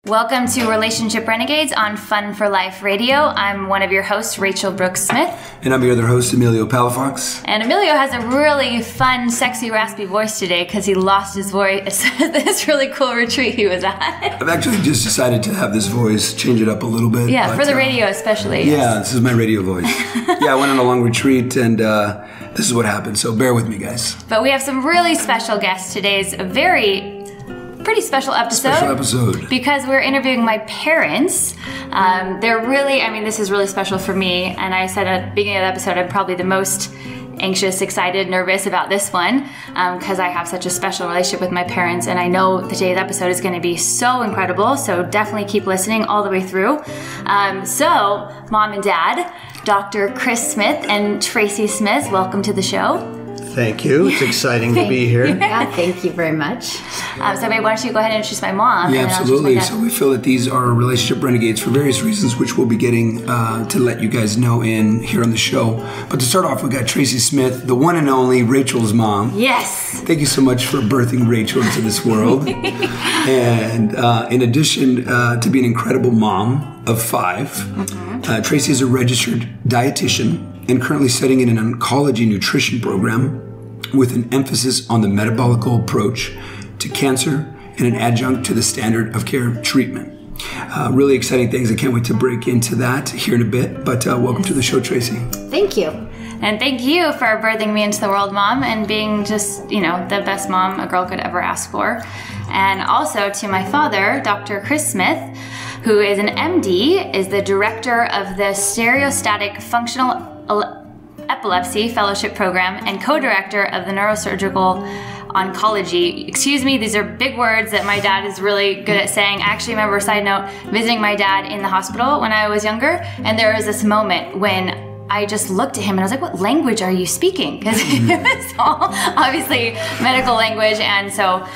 Welcome to Relationship Renegades on Fun for Life Radio. I'm one of your hosts, Rachel Brooke Smith. And I'm your other host, Emilio Palafox. And Emilio has a really fun, sexy, raspy voice today because he lost his voice at this really cool retreat he was at. I've actually just decided to have this voice, change it up a little bit. Yeah, for the radio especially. Yes. Yeah, this is my radio voice. Yeah, I went on a long retreat and this is what happened, so bear with me, guys. But we have some really special guests today. It's a pretty special episode. Because we're interviewing my parents. They're really, this is really special for me. And I said at the beginning of the episode, I'm probably the most anxious, excited, nervous about this one because I have such a special relationship with my parents. And I know today's episode is going to be so incredible. So definitely keep listening all the way through. So, Mom and Dad, Dr. Chris Smith and Tracy Smith, welcome to the show. Thank you. It's exciting to be here. Yeah, thank you very much. So maybe why don't you go ahead and introduce my mom? Yeah, absolutely. So we feel that these are relationship renegades for various reasons, which we'll be getting to let you guys know in here on the show. But to start off, we got Tracy Smith, the one and only Rachel's mom. Yes. Thank you so much for birthing Rachel into this world. And in addition to being an incredible mom of 5, Tracy is a registered dietitian and currently studying in an oncology nutrition program with an emphasis on the metabolical approach to cancer and an adjunct to the standard of care treatment. Really exciting things. I can't wait to break into that here in a bit, but welcome to the show, Tracy. Thank you. And thank you for birthing me into the world, Mom, and being just, the best mom a girl could ever ask for. And also to my father, Dr. Chris Smith, who is an MD, is the director of the Stereostatic Functional Epilepsy Fellowship Program and co-director of the Neurosurgical Oncology. Excuse me, these are big words that my dad is really good at saying. I actually remember, side note, visiting my dad in the hospital when I was younger, and there was this moment when I just looked at him and I was like, what language are you speaking? Because it was all obviously medical language. And so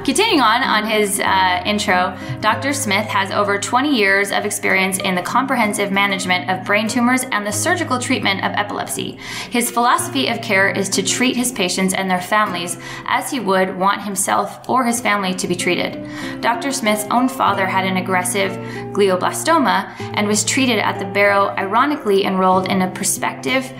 continuing on his intro, Dr. Smith has over 20 years of experience in the comprehensive management of brain tumors and the surgical treatment of epilepsy. His philosophy of care is to treat his patients and their families as he would want himself or his family to be treated. Dr. Smith's own father had an aggressive glioblastoma and was treated at the Barrow, ironically enrolled in a prospective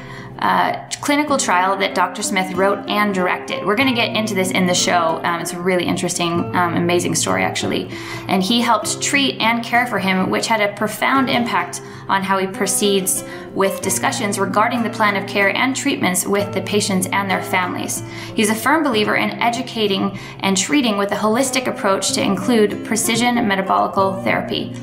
clinical trial that Dr. Smith wrote and directed. We're going to get into this in the show. It's a really interesting, amazing story, actually. And he helped treat and care for him, which had a profound impact on how he proceeds with discussions regarding the plan of care and treatments with the patients and their families. He's a firm believer in educating and treating with a holistic approach to include precision metabolical therapy.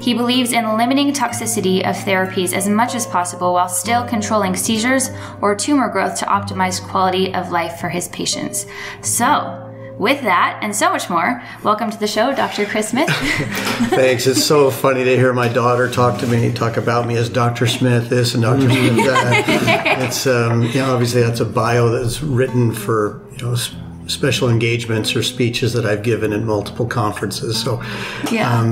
He believes in limiting toxicity of therapies as much as possible while still controlling seizures or tumor growth to optimize quality of life for his patients. So, with that and so much more, welcome to the show, Dr. Chris Smith. Thanks. It's so funny to hear my daughter talk about me as Dr. Smith this and Dr. Smith that. It's obviously that's a bio that's written for special engagements or speeches that I've given in multiple conferences. So,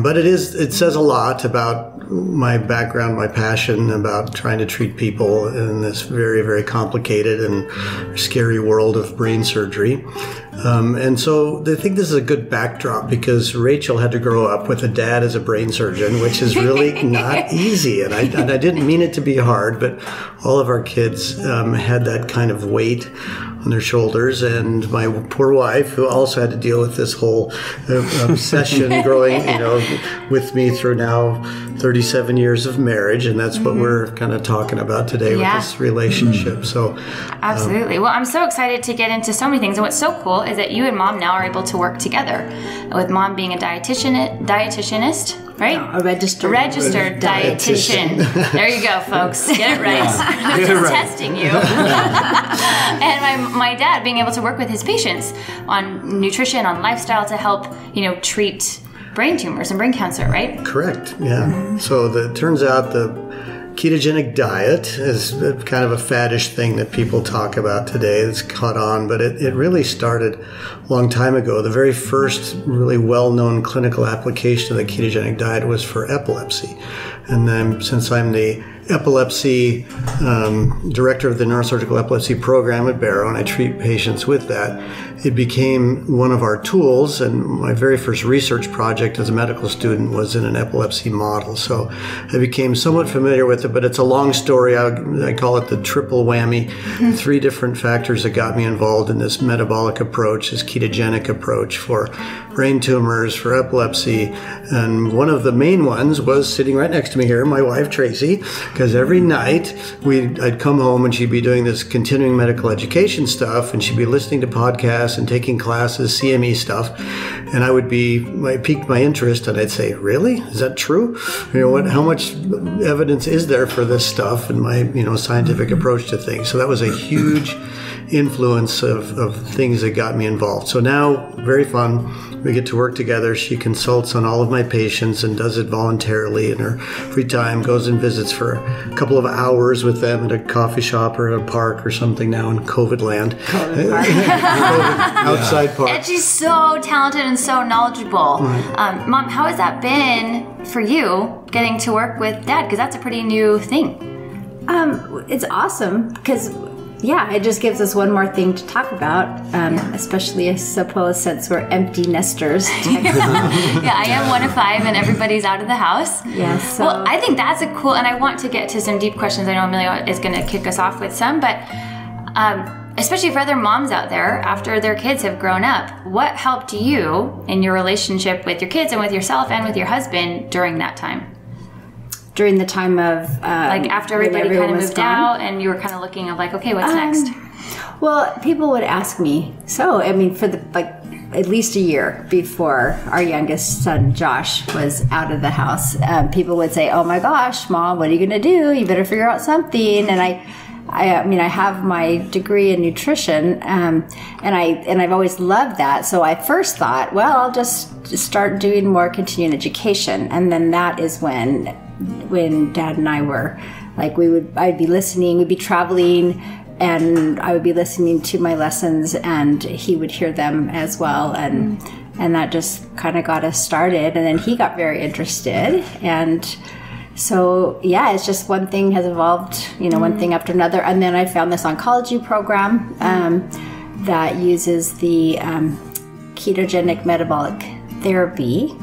but it says a lot about my background, my passion about trying to treat people in this very, very complicated and scary world of brain surgery. And so I think this is a good backdrop because Rachel had to grow up with a dad as a brain surgeon, which is really not easy. And I didn't mean it to be hard, but all of our kids had that kind of weight on their shoulders. And my poor wife, who also had to deal with this whole obsession growing, with me through now 37 years of marriage. And that's what we're kind of talking about today with this relationship. So absolutely. Well, I'm so excited to get into so many things. And what's so cool is that you and Mom now are able to work together, with Mom being a dietitianist, right? No, a registered dietitian. There you go, folks. Get it right. I'm just testing you. And my dad being able to work with his patients on nutrition, on lifestyle to help, treat brain tumors and brain cancer, right? Correct. Yeah. So it turns out the ketogenic diet is kind of a faddish thing that people talk about today. It's caught on, but it really started a long time ago. The very first really well-known clinical application of the ketogenic diet was for epilepsy. And then since I'm the epilepsy director of the neurosurgical epilepsy program at Barrow, and I treat patients with that. it became one of our tools. And my very first research project as a medical student was in an epilepsy model. So I became somewhat familiar with it, but it's a long story. I call it the triple whammy. 3 different factors that got me involved in this metabolic approach, this ketogenic approach for brain tumors, for epilepsy. And one of the main ones was sitting right next to me here, my wife, Tracy, because every night I'd come home and she'd be doing this continuing medical education stuff, and she'd be listening to podcasts and taking classes, CME stuff. And I piqued my interest, and I'd say, really? Is that true? How much evidence is there for this stuff, and my, scientific approach to things? So that was a huge influence of things that got me involved. So now, very fun. We get to work together. She consults on all of my patients and does it voluntarily in her free time, goes and visits for a couple of hours with them at a coffee shop or at a park or something now in COVID land. Outside park. And she's so talented and so knowledgeable. Right. Mom, how has that been for you getting to work with Dad? Because that's a pretty new thing. It's awesome because it just gives us one more thing to talk about, especially, I suppose, since we're empty nesters. I am one of 5 and everybody's out of the house. Yes. Well, I think that's a cool, and I want to get to some deep questions. I know Emilio is going to kick us off with some, but especially for other moms out there, after their kids have grown up, what helped you in your relationship with your kids and with yourself and with your husband during that time? During the time of after everybody kind of moved out and you were kind of looking of okay, what's next? Well, people would ask me, for at least a year before our youngest son Josh was out of the house, people would say, oh my gosh, Mom, what are you gonna do? You better figure out something. And I have my degree in nutrition, and I've always loved that. So I first thought, well, I'll just start doing more continuing education. And then that is when Dad and I were I'd be listening, we'd be traveling, and I would be listening to my lessons, and he would hear them as well, and that just kind of got us started. And then he got very interested, and so it's just one thing has evolved, one thing after another. And then I found this oncology program that uses the ketogenic metabolic therapy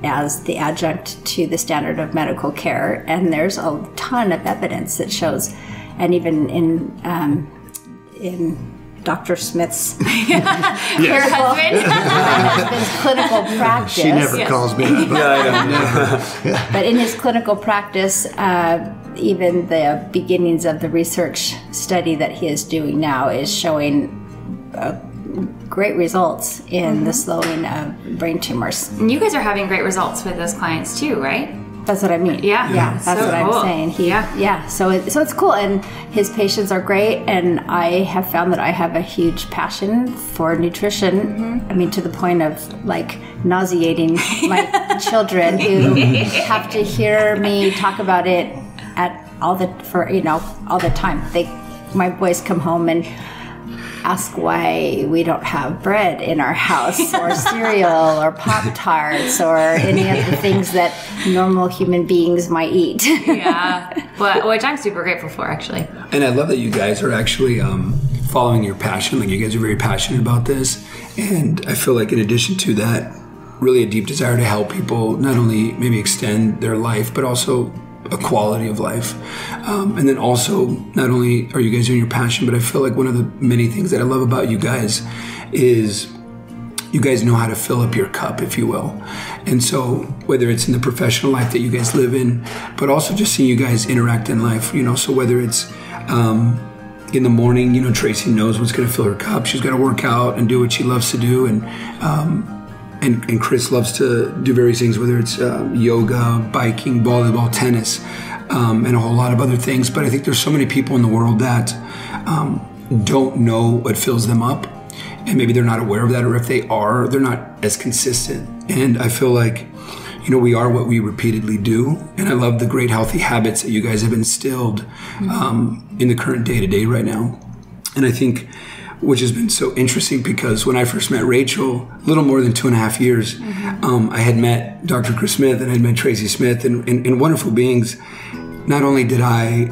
as the adjunct to the standard of medical care. And there's a ton of evidence that shows, and even in Dr. Smith's your husband's clinical practice. She never calls me that. But in his clinical practice, even the beginnings of the research study that he is doing now is showing great results in the slowing of brain tumors. And you guys are having great results with those clients too, right? That's what I mean. Yeah, that's so what cool. I'm saying. So it's cool, and his patients are great, and I have found that I have a huge passion for nutrition. I mean, to the point of nauseating my children who have to hear me talk about it all the time. My boys come home and ask why we don't have bread in our house, or cereal, or Pop-Tarts, or any of the things that normal human beings might eat. Which I'm super grateful for, actually. And I love that you guys are actually following your passion. You guys are very passionate about this. And I feel in addition to that, really a deep desire to help people not only maybe extend their life, but also a quality of life. And then also, not only are you guys doing your passion, but I feel one of the many things that I love about you guys is you guys know how to fill up your cup, if you will. And so whether it's in the professional life that you guys live in, but also just seeing you guys interact in life, so whether it's in the morning, Tracy knows what's going to fill her cup. She's got to work out and do what she loves to do. And Chris loves to do various things, whether it's yoga, biking, volleyball, tennis, and a whole lot of other things. But I think there's so many people in the world that don't know what fills them up. And maybe they're not aware of that, or if they are, they're not as consistent. And I feel we are what we repeatedly do. And I love the great healthy habits that you guys have instilled in the current day-to-day right now. And I think, which has been so interesting, because when I first met Rachel, a little more than 2.5 years, I had met Dr. Chris Smith and I had met Tracy Smith, and wonderful beings. Not only did I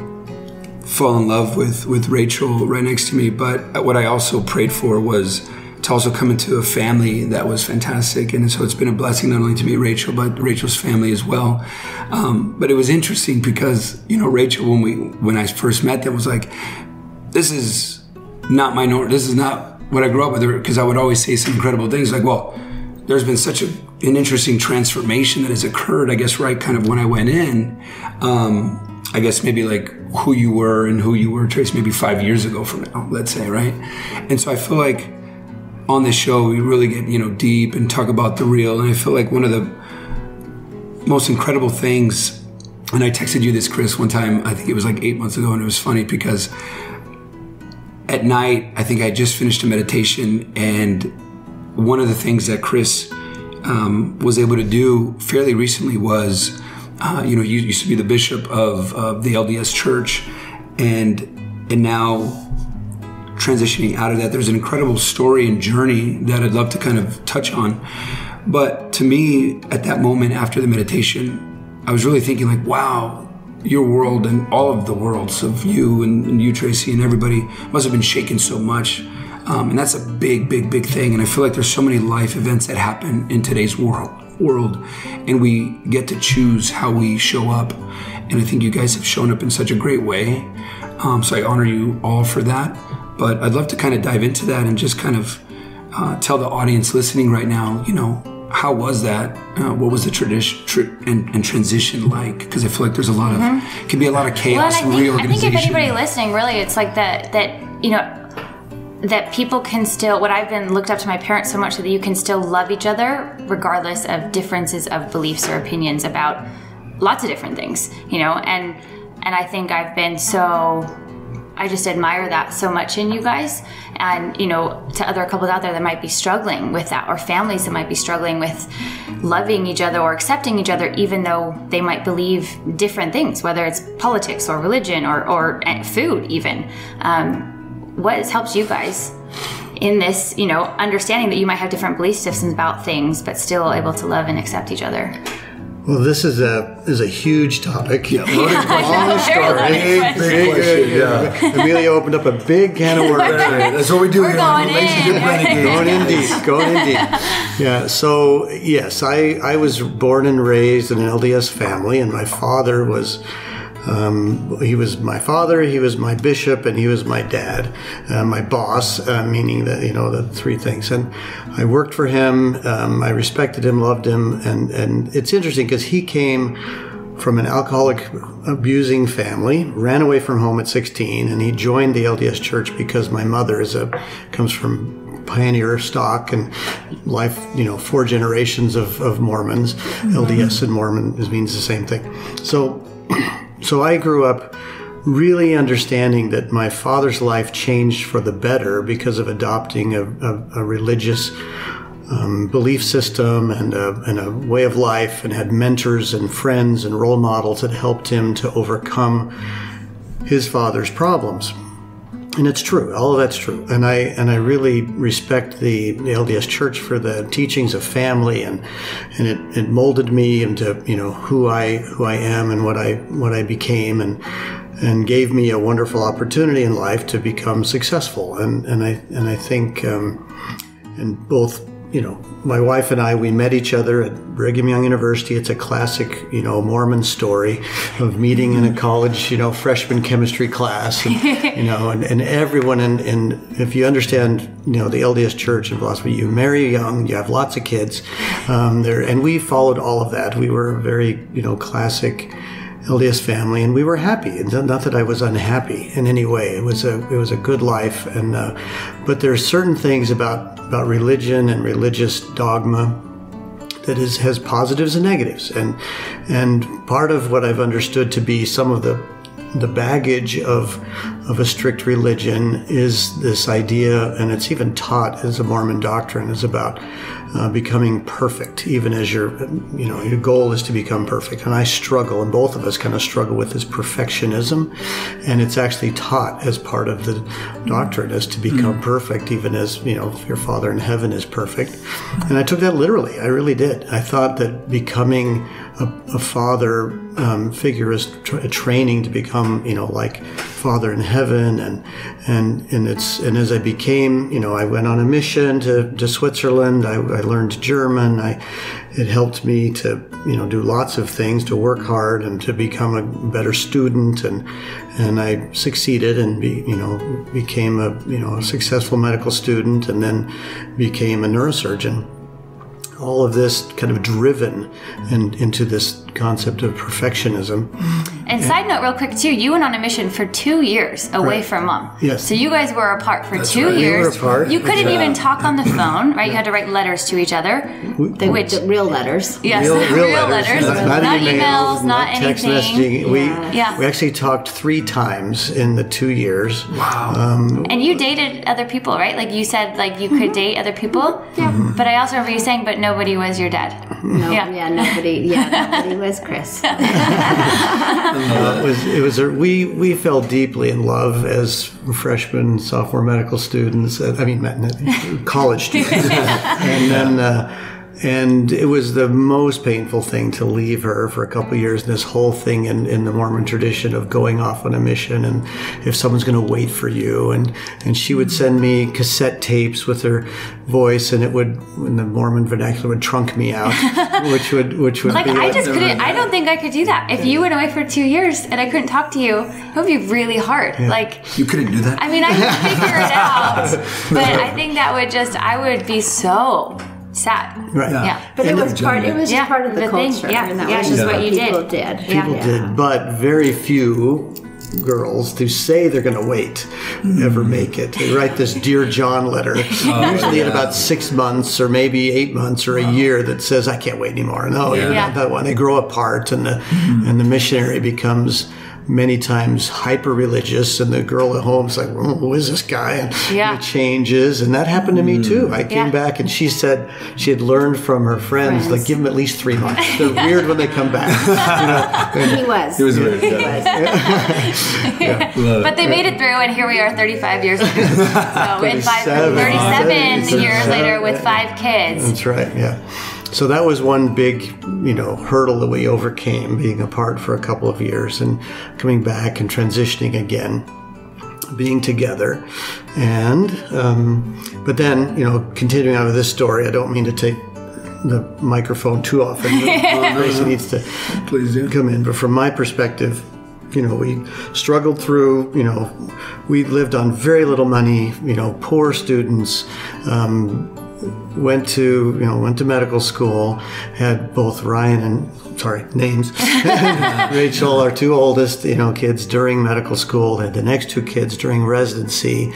fall in love with Rachel right next to me. But what I also prayed for was to also come into a family that was fantastic. And so it's been a blessing not only to meet Rachel, but Rachel's family as well. But it was interesting because, Rachel, when I first met them, was like, this is not my norm. This is not what I grew up with. Because I would always say some incredible things like, well, there's been such an interesting transformation that has occurred, I guess, right kind of when I went in. I guess maybe like who you were and who you were, Trace, maybe 5 years ago from now, let's say, right? And so I feel like on this show, we really get, deep and talk about the real. And I feel like one of the most incredible things, and I texted you this, Chris, one time, I think it was like 8 months ago, and it was funny because at night, I think I just finished a meditation, and one of the things that Chris was able to do fairly recently was, you used to be the bishop of the LDS Church, and now transitioning out of that, there's an incredible story and journey that I'd love to kind of touch on. But to me, at that moment after the meditation, I was really thinking like, wow, your world and all of the worlds of you and you, Tracy, and everybody must have been shaken so much. And that's a big, big, big thing. And I feel like there's so many life events that happen in today's world, and we get to choose how we show up. And I think you guys have shown up in such a great way. So I honor you all for that. But I'd love to kind of dive into that and just kind of tell the audience listening right now, how was that? What was the tradition and transition like? Because I feel like there's a lot of, can be a lot of chaos and reorganization. I think if anybody listening, really, it's like that people can still, what I've been looked up to my parents so much that you can still love each other regardless of differences of beliefs or opinions about lots of different things, and I think I've been I just admire that so much in you guys, and to other couples out there that might be struggling with that, or families that might be struggling with loving each other or accepting each other even though they might believe different things, whether it's politics or religion or food even. What has helped you guys in this, understanding that you might have different belief systems about things but still able to love and accept each other? Well, this is a huge topic. Yeah, long story. Big question. Yeah. Emilio opened up a big can of worms. That's what we do. We're going in. Renegades. Going in deep. Yeah. So yes, I was born and raised in an LDS family, and my father was. He was my father, he was my bishop, and he was my dad, my boss, meaning that, the three things. And I worked for him, I respected him, loved him, and it's interesting because he came from an alcoholic abusing family, ran away from home at 16, and he joined the LDS Church because my mother comes from pioneer stock and life, 4 generations of Mormons. LDS and Mormon means the same thing. So I grew up really understanding that my father's life changed for the better because of adopting a religious belief system and a way of life, and had mentors and friends and role models that helped him to overcome his father's problems. And it's true. All of that's true. And I really respect the LDS Church for the teachings of family, and it molded me into who I am and what I became, and gave me a wonderful opportunity in life to become successful. And I think and both my wife and I, we met each other at Brigham Young University. It's a classic, Mormon story of meeting in a college, freshman chemistry class, and, and everyone. And if you understand, the LDS Church and philosophy, you marry young, you have lots of kids, and we followed all of that. We were a very, classic LDS family, and we were happy. And not that I was unhappy in any way. It was a good life, and but there are certain things about religion and religious dogma that has positives and negatives, and part of what I've understood to be some of the baggage of a strict religion is this idea, and it's even taught as a Mormon doctrine, is about becoming perfect, even as your goal is to become perfect. And I struggle, and both of us kind of struggle with this perfectionism, and it's actually taught as part of the doctrine as to become perfect, even as your Father in heaven is perfect. And I took that literally. I really did. I thought that becoming a father figure is a training to become like Father in heaven, and as I became, I went on a mission to Switzerland. I learned German. It helped me to, do lots of things, to work hard and to become a better student, and I succeeded and became a successful medical student, and then became a neurosurgeon. All of this kind of driven into this concept of perfectionism. And side note, real quick too, you went on a mission for 2 years away from Mom. Yes. So you guys were apart for That's 2 right. years. We were apart. You couldn't even talk on the phone, right? You had to write letters to each other. The real letters. Yes, Real letters. Not emails, not text anything. messaging. We actually talked 3 times in the 2 years. Wow. And you dated other people, right? Like you said, like you could date other people. Yeah. But I also remember you saying, but nobody was your dad. No, nobody was Chris. We fell deeply in love as freshman, sophomore medical students. College students, and it was the most painful thing to leave her for a couple of years. And this whole thing in the Mormon tradition of going off on a mission, and if someone's going to wait for you, and she would send me cassette tapes with her voice, and it would, in the Mormon vernacular, would trunk me out, which would like be I just couldn't. I don't think I could do that. If you went away for 2 years and I couldn't talk to you, it would be really hard. Yeah. Like You couldn't do that? I mean, I could figure it out, but I think that I would be so sad. right. Yeah. But it was part of the thing. culture. Yeah, and that yeah, was it's just what you did. People did. People did, but very few girls who say they're going to wait ever make it. They write this Dear John letter, usually in about 6 months or maybe 8 months or a year, that says, I can't wait anymore. No, you're not that one. They grow apart, and the missionary becomes many times hyper religious, and the girl at home is like, well, who is this guy? And it changes, and that happened to me too. I came back, and she said she had learned from her friends, like, give them at least 3 months. They're weird when they come back. He was. He was weird. But they made it through, and here we are 35 years later. So in 37 years later with 5 kids. That's right, yeah. So that was one big, hurdle that we overcame, being apart for a couple of years and coming back and transitioning again, being together. And, but then, continuing on with this story, I don't mean to take the microphone too often. Grace needs to Please do. come in. But from my perspective, we struggled through, we lived on very little money, poor students, went to medical school, had both names, Rachel, our 2 oldest, kids during medical school, had the next 2 kids during residency,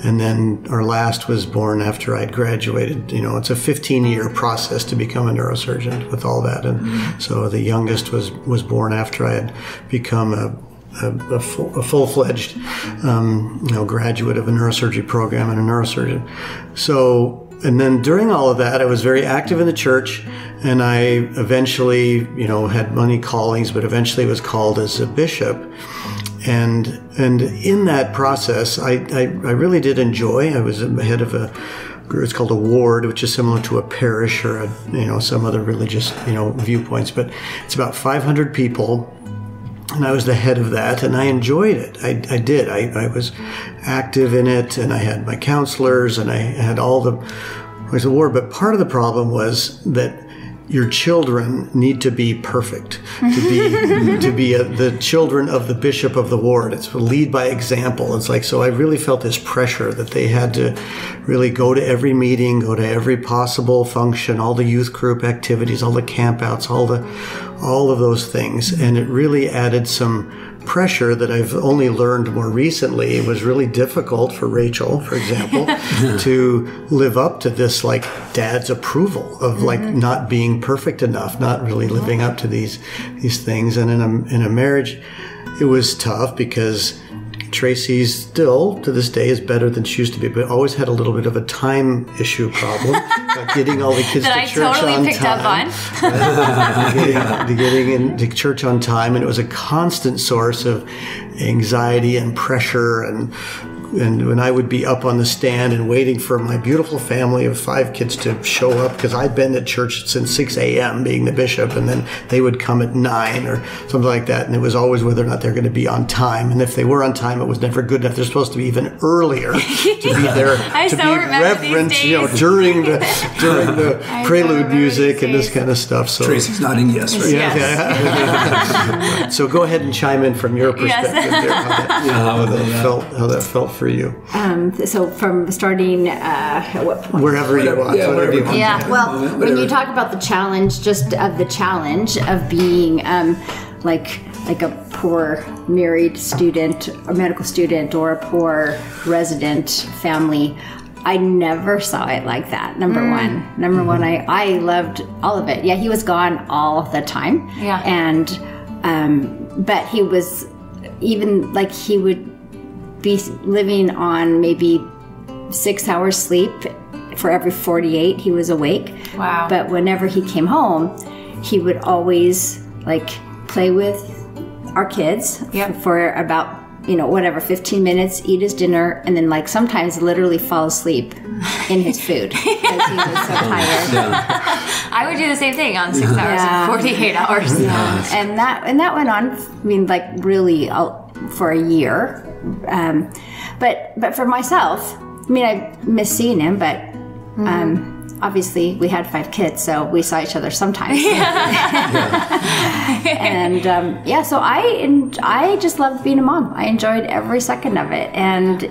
and then our last was born after I'd graduated. It's a 15-year process to become a neurosurgeon with all that, and so the youngest was born after I had become a full-fledged, graduate of a neurosurgery program and a neurosurgeon. So, and then during all of that, I was very active in the church, and I eventually, had many callings, but eventually was called as a bishop. And in that process, I really did enjoy. I was head of it's called a ward, which is similar to a parish or some other religious, viewpoints, but it's about 500 people. And I was the head of that, and I enjoyed it. I did. I was active in it, and I had my counselors, and I had all the ward. But part of the problem was that your children need to be perfect to be the children of the bishop of the ward. It's lead by example. It's like, so I really felt this pressure that they had to really go to every meeting, go to every possible function, all the youth group activities, all the campouts, all of those things. And it really added some pressure that I've only learned more recently. It was really difficult for Rachel, for example, to live up to this, like, dad's approval of like not being perfect enough, not really living up to these things. And in a marriage, it was tough because Tracy still, to this day, is better than she used to be, but always had a little bit of a time issue problem, getting all the kids to church on time. That I totally picked up on. Getting into church on time, and it was a constant source of anxiety and pressure and and when I would be up on the stand and waiting for my beautiful family of 5 kids to show up, because I'd been at church since 6 a.m. being the bishop, and then they would come at 9 or something like that, and it was always whether or not they're going to be on time. And if they were on time, it was never good enough. They're supposed to be even earlier to be there, to be reverent, during the prelude music and this kind of stuff. So Tracy's nodding yes, right? Yeah. So go ahead and chime in from your perspective there, how that felt for you. So from starting at what point? Wherever you want. Whatever you want. Yeah, well, when you talk about the challenge, just of the challenge of being like a poor married student or medical student or a poor resident family, I never saw it like that. Number one, I loved all of it. Yeah, he was gone all the time. Yeah. And but he was, even like, he would be living on maybe 6 hours sleep for every 48 he was awake. Wow. But whenever he came home, he would always like play with our kids for about 15 minutes, eat his dinner, and then like sometimes literally fall asleep in his food because he was so tired. I would do the same thing on 6 hours and 48 hours. Yeah. And that went on, I mean, like really for a year. But for myself, I mean, I miss seeing him, but obviously we had 5 kids, so we saw each other sometimes. And so I just loved being a mom. I enjoyed every second of it, and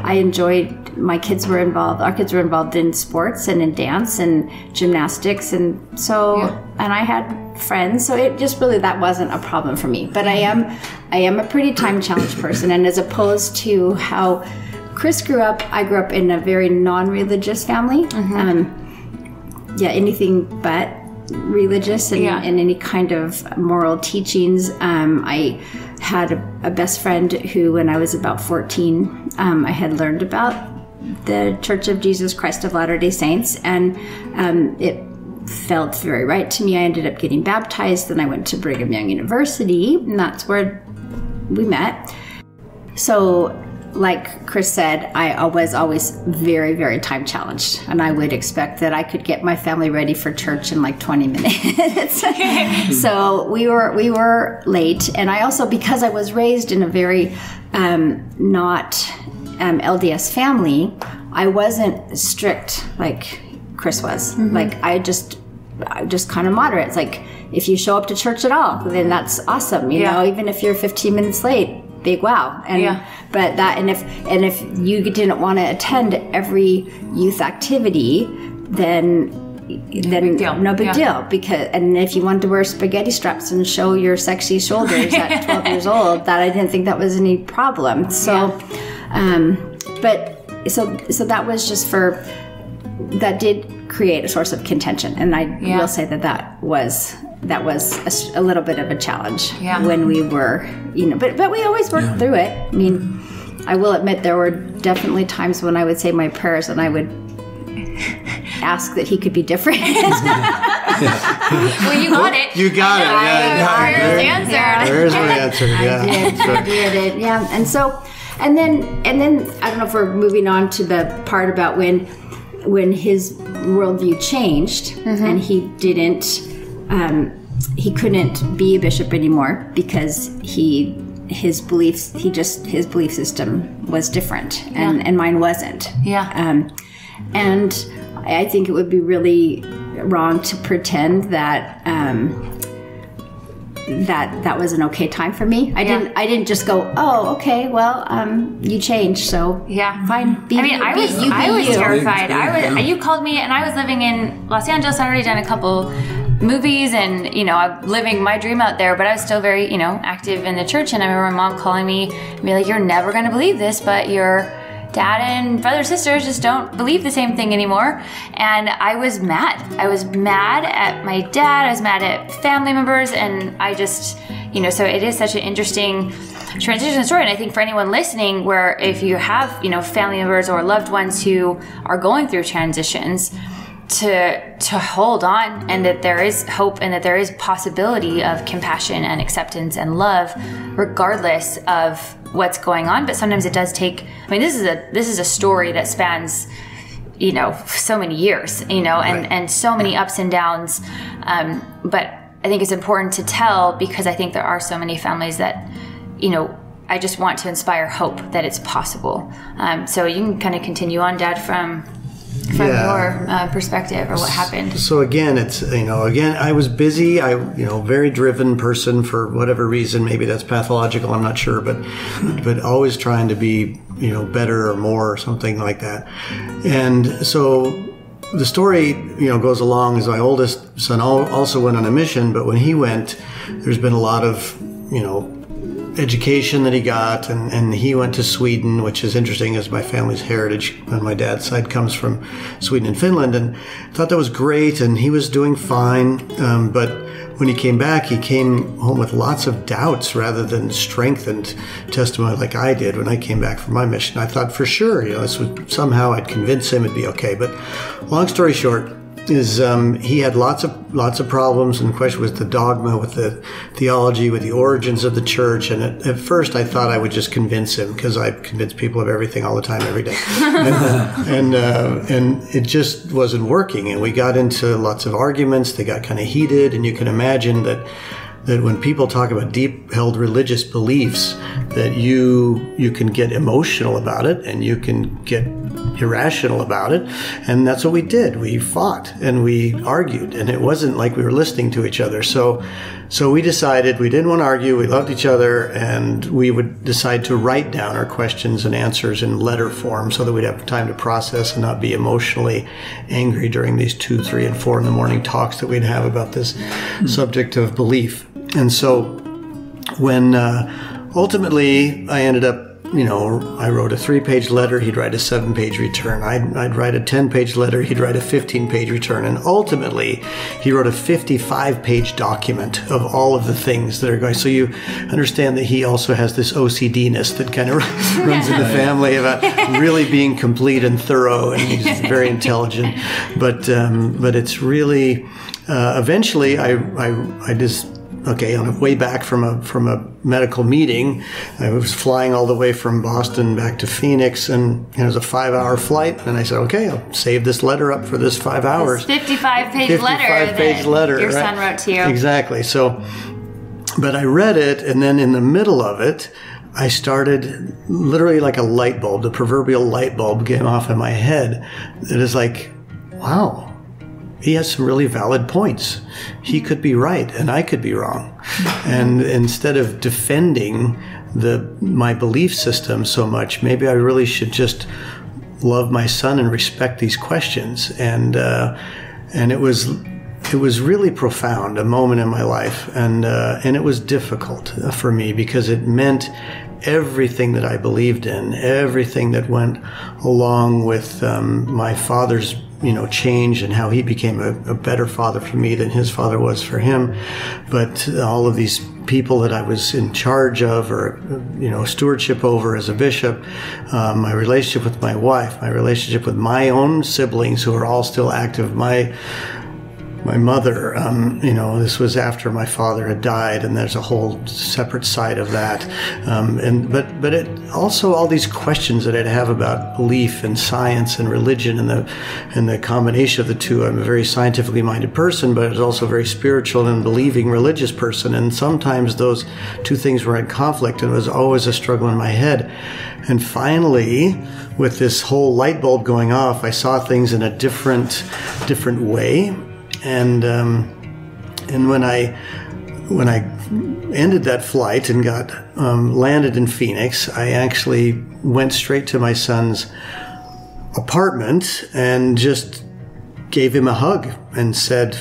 I enjoyed. Our kids were involved in sports and in dance and gymnastics, and so and I had friends, so it just really, that wasn't a problem for me. But I am a pretty time challenged person, and as opposed to how Chris grew up, I grew up in a very non-religious family. Anything but religious and any kind of moral teachings. I had a best friend who, when I was about 14, I had learned about the Church of Jesus Christ of Latter-day Saints, and it felt very right to me. I ended up getting baptized, then I went to Brigham Young University, and that's where we met. So, like Chris said, I was always very, very time challenged, and I would expect that I could get my family ready for church in like 20 minutes. So we were late, and I also, because I was raised in a very not LDS family, I wasn't strict like Chris was. Like I just kind of moderate. It's like, if you show up to church at all, then that's awesome. You know, even if you're 15 minutes late, big wow. And but that, and if you didn't want to attend every youth activity, then no big deal. Because, and if you wanted to wear spaghetti straps and show your sexy shoulders at 12 years old, that I didn't think that was any problem. So so that was just that did create a source of contention, and I will say that was a little bit of a challenge when we were, but we always worked through it. I mean, I will admit there were definitely times when I would say my prayers and I would ask that he could be different. Well, you got it. You got it. Prayers answered. Prayers were answered. I did. Yeah. And then I don't know if we're moving on to the part about when his worldview changed and he couldn't be a bishop anymore because his belief system was different and mine wasn't. And I think it would be really wrong to pretend that that was an okay time for me. I didn't just go, oh, okay, well, you changed, so fine. I was terrified. You called me, and I was living in Los Angeles. I'd already done a couple movies, and I'm living my dream out there, but I was still very active in the church. And I remember my mom calling me and be like, "You're never going to believe this, but your dad and brother and sisters just don't believe the same thing anymore." And I was mad. I was mad at my dad. I was mad at family members, and I just, so it is such an interesting transition story. And I think for anyone listening, where if you have, family members or loved ones who are going through transitions, to hold on, and that there is hope, and that there is possibility of compassion and acceptance and love, regardless of what's going on, but sometimes it does take, I mean, this is a story that spans, you know, so many years, you know, and so many ups and downs. But I think it's important to tell, because I think there are so many families that, you know, I just want to inspire hope that it's possible. So you can kind of continue on, Dad, from your perspective, or what happened. So again, it's, you know, I was busy. Very driven person for whatever reason. Maybe that's pathological, I'm not sure, but always trying to be, you know, better or more or something like that. And so the story, you know, goes along as my oldest son also went on a mission, but when he went, there's been a lot of, you know, education that he got, and he went to Sweden, which is interesting as my family's heritage on my dad's side comes from Sweden and Finland, and thought that was great, and he was doing fine, but when he came back, he came home with lots of doubts rather than strengthened testimony like I did when I came back from my mission. I thought for sure, you know, this would somehow I'd convince him it'd be okay, but long story short is he had lots of problems, and the question was the dogma with the theology, with the origins of the church. And at first I thought I would just convince him, because I convince people of everything all the time, every day. and it just wasn't working. And we got into lots of arguments. They got kind of heated, and you can imagine that when people talk about deep-held religious beliefs, that you can get emotional about it, and you can get irrational about it. And that's what we did. We fought and we argued, and it wasn't like we were listening to each other. So we decided we didn't want to argue. We loved each other, and we would decide to write down our questions and answers in letter form so that we'd have time to process and not be emotionally angry during these 2, 3, and 4 in the morning talks that we'd have about this subject of belief. And so when ultimately I ended up, you know, I wrote a 3-page letter, he'd write a 7-page return. I'd write a 10-page letter, he'd write a 15-page return. And ultimately, he wrote a 55-page document of all of the things that are going. So you understand that he also has this OCD-ness that kind of runs in the family about really being complete and thorough, and he's very intelligent. But it's really, eventually I just, okay, on the way back from a medical meeting, I was flying all the way from Boston back to Phoenix, and it was a 5-hour flight. And I said, okay, I'll save this letter up for this 5 hours. This 55-page letter your son wrote to you. Exactly. So, but I read it, and then in the middle of it, I started literally like a light bulb, the proverbial light bulb came off in my head. It is like, wow. He has some really valid points. He could be right, and I could be wrong. And instead of defending my belief system so much, maybe I really should just love my son and respect these questions. And it was really profound, a moment in my life, and it was difficult for me because it meant everything that I believed in, everything that went along with my father's, you know, change, and how he became a better father for me than his father was for him. But all of these people that I was in charge of, or, you know, stewardship over as a bishop, my relationship with my wife, my relationship with my own siblings who are all still active, my mother, you know, this was after my father had died, and there's a whole separate side of that. But it also all these questions that I'd have about belief and science and religion and the combination of the two. I'm a very scientifically minded person, but I was also a very spiritual and believing religious person. And sometimes those two things were in conflict, and it was always a struggle in my head. And finally, with this whole light bulb going off, I saw things in a different way. And when I ended that flight and got landed in Phoenix, I actually went straight to my son's apartment and just gave him a hug and said,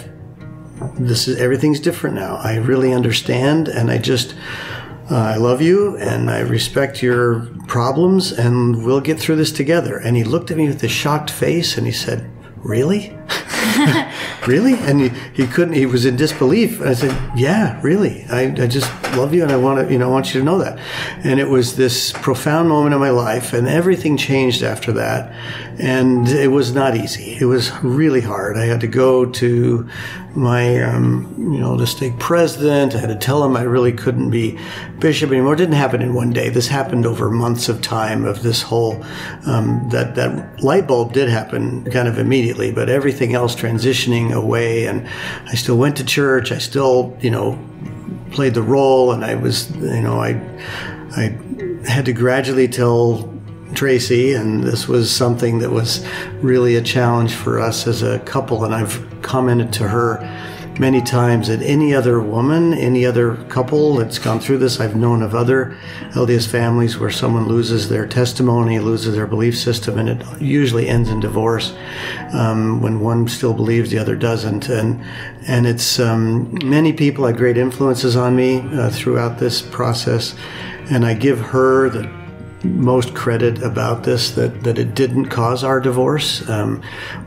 everything's different now. I really understand, and I love you, and I respect your problems, and we'll get through this together. And he looked at me with a shocked face, and he said, really? Really? And he was in disbelief. I said, yeah, really. I just love you, and I want you to know that. And it was this profound moment in my life, and everything changed after that. And it was not easy. It was really hard. I had to go to, the stake president. I had to tell him I really couldn't be bishop anymore. It didn't happen in one day. This happened over months of time of this whole, that light bulb did happen kind of immediately, but everything else transitioning away. And I still went to church. I still, played the role, and I was, I had to gradually tell Tracy, and this was something that was really a challenge for us as a couple. And I've commented to her many times that any other woman, any other couple that's gone through this, I've known of other LDS families where someone loses their testimony, loses their belief system, and it usually ends in divorce when one still believes, the other doesn't. And it's many people had great influences on me throughout this process, and I give her the most credit about this, that it didn't cause our divorce.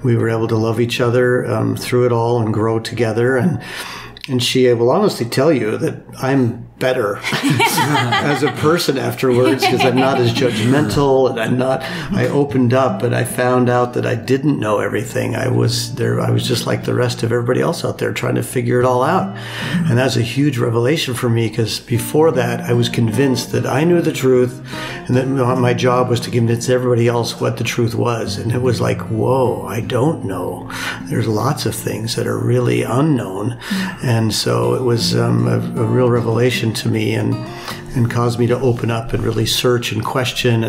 We were able to love each other through it all and grow together. And she will honestly tell you that I'm better as a person afterwards, because I'm not as judgmental, and I opened up, but I found out that I didn't know everything. I was just like the rest of everybody else out there trying to figure it all out. And that's a huge revelation for me, because before that I was convinced that I knew the truth, and that my job was to convince everybody else what the truth was. And it was like, whoa, I don't know. There's lots of things that are really unknown. And so it was a real revelation to me, and caused me to open up and really search and question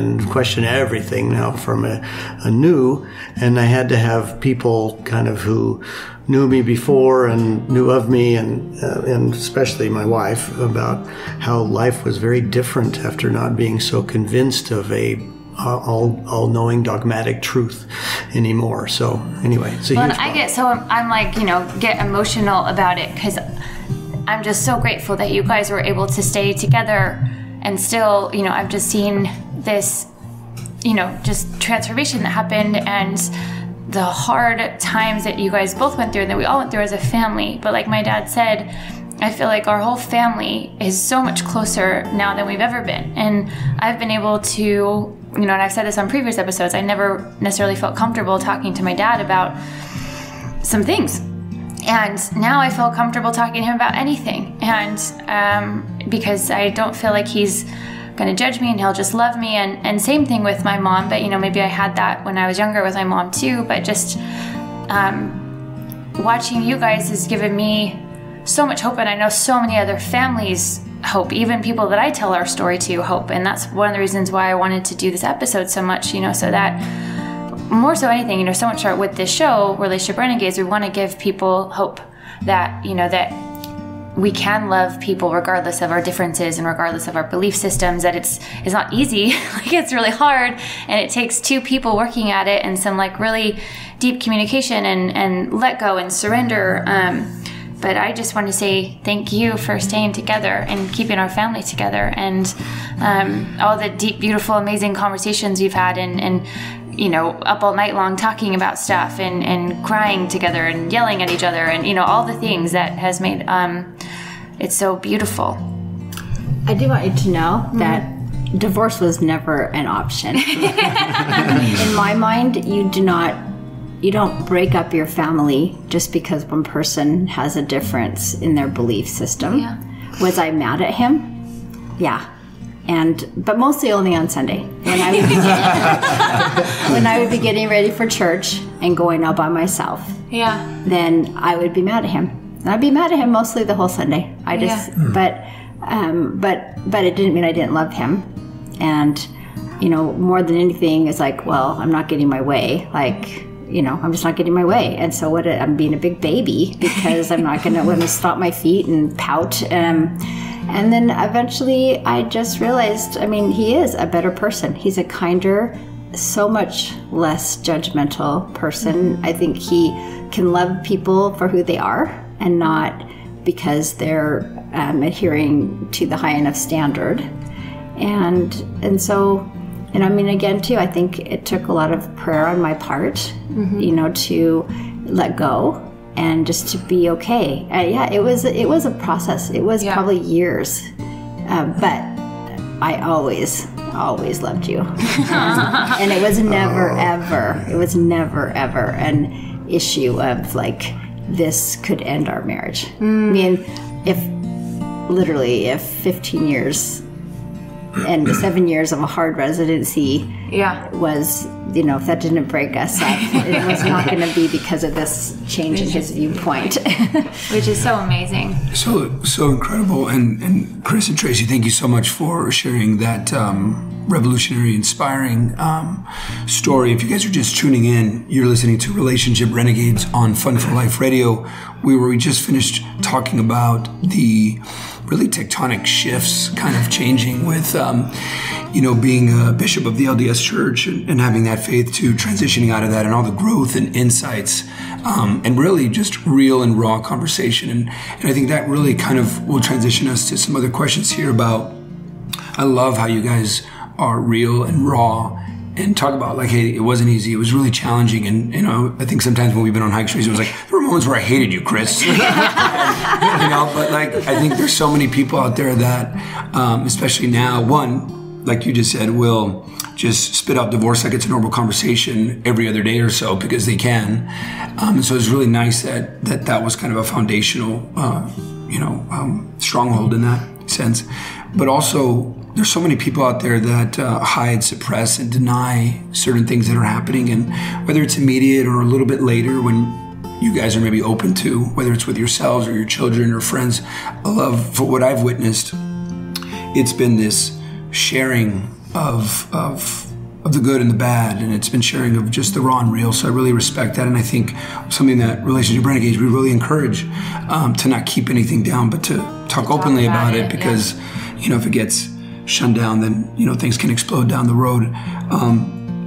everything now from a new. And I had to have people kind of who knew me before and knew of me, and especially my wife, about how life was very different after not being so convinced of a all-knowing dogmatic truth anymore. So anyway, it's a huge problem. I'm like, get emotional about it, because I'm just so grateful that you guys were able to stay together, and still, I've just seen this, just transformation that happened, and the hard times that you guys both went through and that we all went through as a family. But like my dad said, I feel like our whole family is so much closer now than we've ever been. And I've been able to, and I've said this on previous episodes, I never necessarily felt comfortable talking to my dad about some things. And now I feel comfortable talking to him about anything. And because I don't feel like he's going to judge me, and he'll just love me. And same thing with my mom. But, maybe I had that when I was younger with my mom too. But just watching you guys has given me so much hope. And I know so many other families hope, even people that I tell our story to hope. And that's one of the reasons why I wanted to do this episode so much, so that more so anything, so much with this show, Relationship Renegades, we want to give people hope that, that we can love people regardless of our differences and regardless of our belief systems, that it's not easy, like it's really hard, and it takes two people working at it and some like really deep communication and let go and surrender. But I just want to say thank you for staying together and keeping our family together, and all the deep, beautiful, amazing conversations we've had, and up all night long talking about stuff and crying together and yelling at each other, and all the things that has made it so beautiful. I do want you to know that divorce was never an option. In my mind, you don't break up your family just because one person has a difference in their belief system. Yeah. Was I mad at him? Yeah. But mostly only on Sunday, when I would be getting ready for church and going out by myself. Yeah. Then I would be mad at him. I'd be mad at him mostly the whole Sunday. But it didn't mean I didn't love him. And more than anything, it's like, well, I'm not getting my way. Like, I'm just not getting my way. And so I'm being a big baby because I'm not going to stomp my feet and pout. And then eventually I just realized, he is a better person. He's a kinder, so much less judgmental person. I think he can love people for who they are and not because they're adhering to the high enough standard. And so, again, too, I think it took a lot of prayer on my part, to let go and just to be okay. It was a process. It was probably years, but I always loved you, and it was never ever an issue of like this could end our marriage. I mean, if 15 years and 7 years of a hard residency was, if that didn't break us up, it was not going to be because of this change in his viewpoint. Which is so amazing. So incredible. And Chris and Tracy, thank you so much for sharing that revolutionary, inspiring story. If you guys are just tuning in, you're listening to Relationship Renegades on Fun for Life Radio, we just finished talking about the really tectonic shifts kind of changing with, being a bishop of the LDS Church and having that faith to transitioning out of that and all the growth and insights and really just real and raw conversation. And I think that really kind of will transition us to some other questions here about, I love how you guys are real and raw and talk about like, hey, it wasn't easy. It was really challenging. And, I think sometimes when we've been on hikes, it was like, there were moments where I hated you, Chris. But like, I think there's so many people out there that, especially now, one, like you just said, will just spit out divorce like it's a normal conversation every other day or so because they can. And so it's really nice that was kind of a foundational, stronghold in that sense. But also, there's so many people out there that hide, suppress, and deny certain things that are happening. And whether it's immediate or a little bit later when you guys are maybe open to, whether it's with yourselves or your children or friends, I love, for what I've witnessed, it's been this sharing of the good and the bad, and it's been sharing of just the raw and real. So I really respect that, and I think something that Relationship Renegades, we really encourage to not keep anything down, but to talk openly about it because, if it gets shunned down, then, things can explode down the road.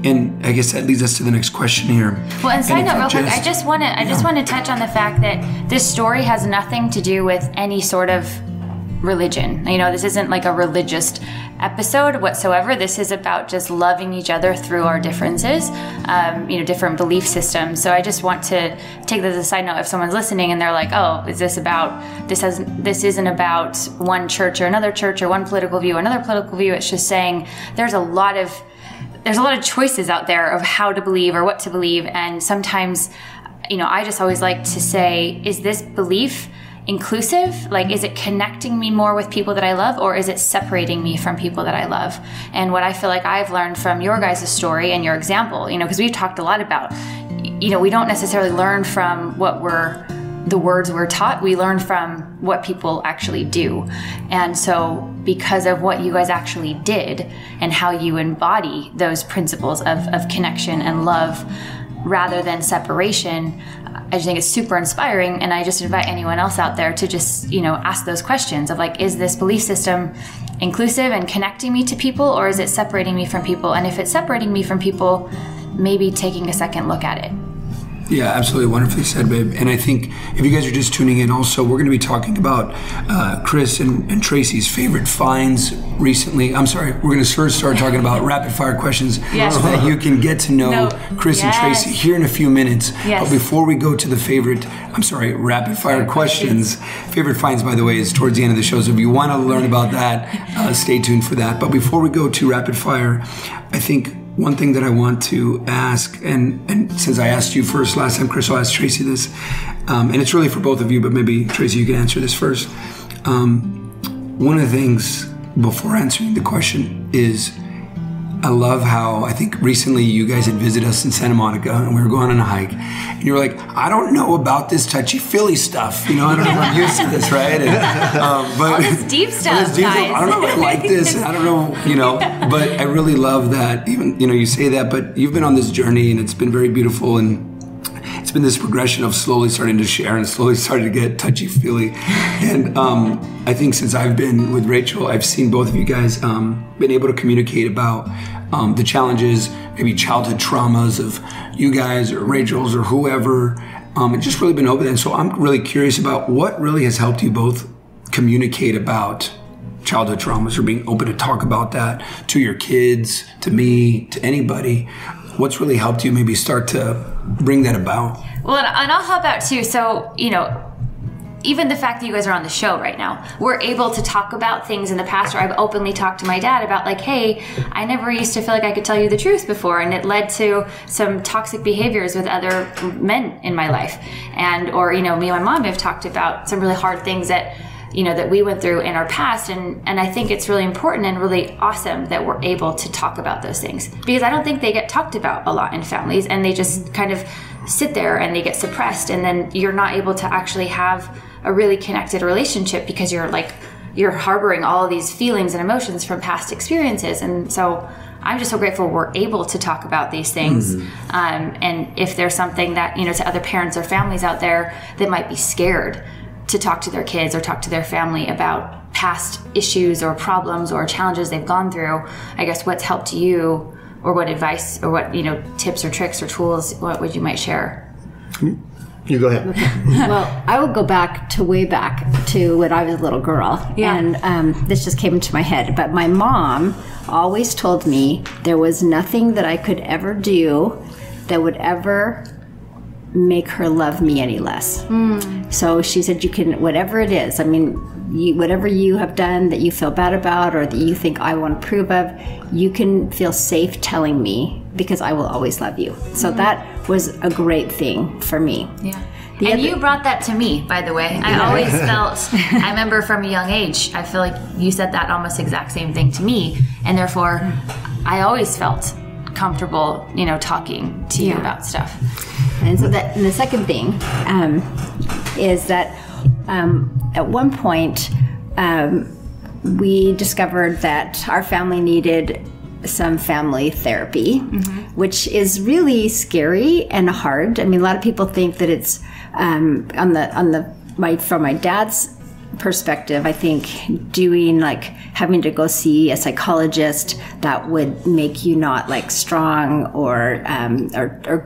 And I guess that leads us to the next question here. Well, and side note real quick, I just want to touch on the fact that this story has nothing to do with any sort of religion. This isn't like a religious episode whatsoever. This is about just loving each other through our differences, different belief systems. So I just want to take this as a side note if someone's listening and they're like, oh, is this about, this isn't about one church or another church or one political view or another political view. It's just saying there's a lot of choices out there of how to believe or what to believe. And sometimes, I just always like to say, is this belief inclusive? Like, is it connecting me more with people that I love, or is it separating me from people that I love? And what I feel like I've learned from your guys' story and your example, because we've talked a lot about, we don't necessarily learn from the words we're taught. We learn from what people actually do. And so because of what you guys actually did and how you embody those principles of connection and love rather than separation, I just think it's super inspiring. And I just invite anyone else out there to just, ask those questions of like, is this belief system inclusive and connecting me to people, or is it separating me from people? And if it's separating me from people, maybe taking a second look at it. Yeah, absolutely. Wonderfully said, babe. And I think if you guys are just tuning in also, we're going to be talking about Chris and Tracy's favorite finds recently. I'm sorry, we're going to first start talking about rapid fire questions so that you can get to know Chris and Tracy here in a few minutes. Yes. But before we go to the rapid fire questions, favorite finds, by the way, is towards the end of the show. So if you want to learn about that, stay tuned for that. But before we go to rapid fire, I think one thing that I want to ask, and since I asked you first last time, Chris, I'll ask Tracy this, and it's really for both of you, but maybe Tracy, you can answer this first. One of the things before answering the question is, I love how I think recently you guys had visited us in Santa Monica and we were going on a hike and you were like, I don't know about this touchy-feely stuff. I don't know if I'm used to this, right? And, all this deep stuff, guys. I don't know if I like this. I don't know, but I really love that even, you say that, but you've been on this journey and it's been very beautiful, and it's been this progression of slowly starting to share and slowly starting to get touchy-feely. And I think since I've been with Rachel, I've seen both of you guys been able to communicate about the challenges, maybe childhood traumas of you guys or Rachel's or whoever, and just really been open. And so I'm really curious about what really has helped you both communicate about childhood traumas or being open to talk about that to your kids, to me, to anybody. What's really helped you maybe start to bring that about? Well, and I'll help out too. So, even the fact that you guys are on the show right now, we're able to talk about things in the past, or I've openly talked to my dad about like, hey, I never used to feel like I could tell you the truth before, and it led to some toxic behaviors with other men in my life. And, or, you know, me and my mom have talked about some really hard things that, you know, that we went through in our past. And I think it's really important and really awesome that we're able to talk about those things, because I don't think they get talked about a lot in families, and they just kind of sit there and they get suppressed, and then you're not able to actually have a really connected relationship because you're harboring all of these feelings and emotions from past experiences. And so I'm just so grateful we're able to talk about these things. And if there's something that, you know, to other parents or families out there that might be scared to talk to their kids or talk to their family about past issues or problems or challenges they've gone through, I guess what's helped you, or what advice or what, you know, tips or tricks or tools, what would you might share? You go ahead. Well, I would go way back to when I was a little girl. Yeah. And this just came into my head. But my mom always told me there was nothing that I could ever do that would ever make her love me any less. So she said, you can, whatever it is, I mean, whatever you have done that you feel bad about or that you think I won't approve of, you can feel safe telling me, because I will always love you. So that was a great thing for me. Yeah. And you brought that to me, by the way. I always felt, I remember from a young age, I feel like you said that almost exact same thing to me. And therefore, I always felt comfortable, you know, talking to you about stuff. And so and the second thing is that at one point we discovered that our family needed some family therapy, which is really scary and hard. I mean, a lot of people think that it's from my dad's perspective, I think having to go see a psychologist that would make you not like strong or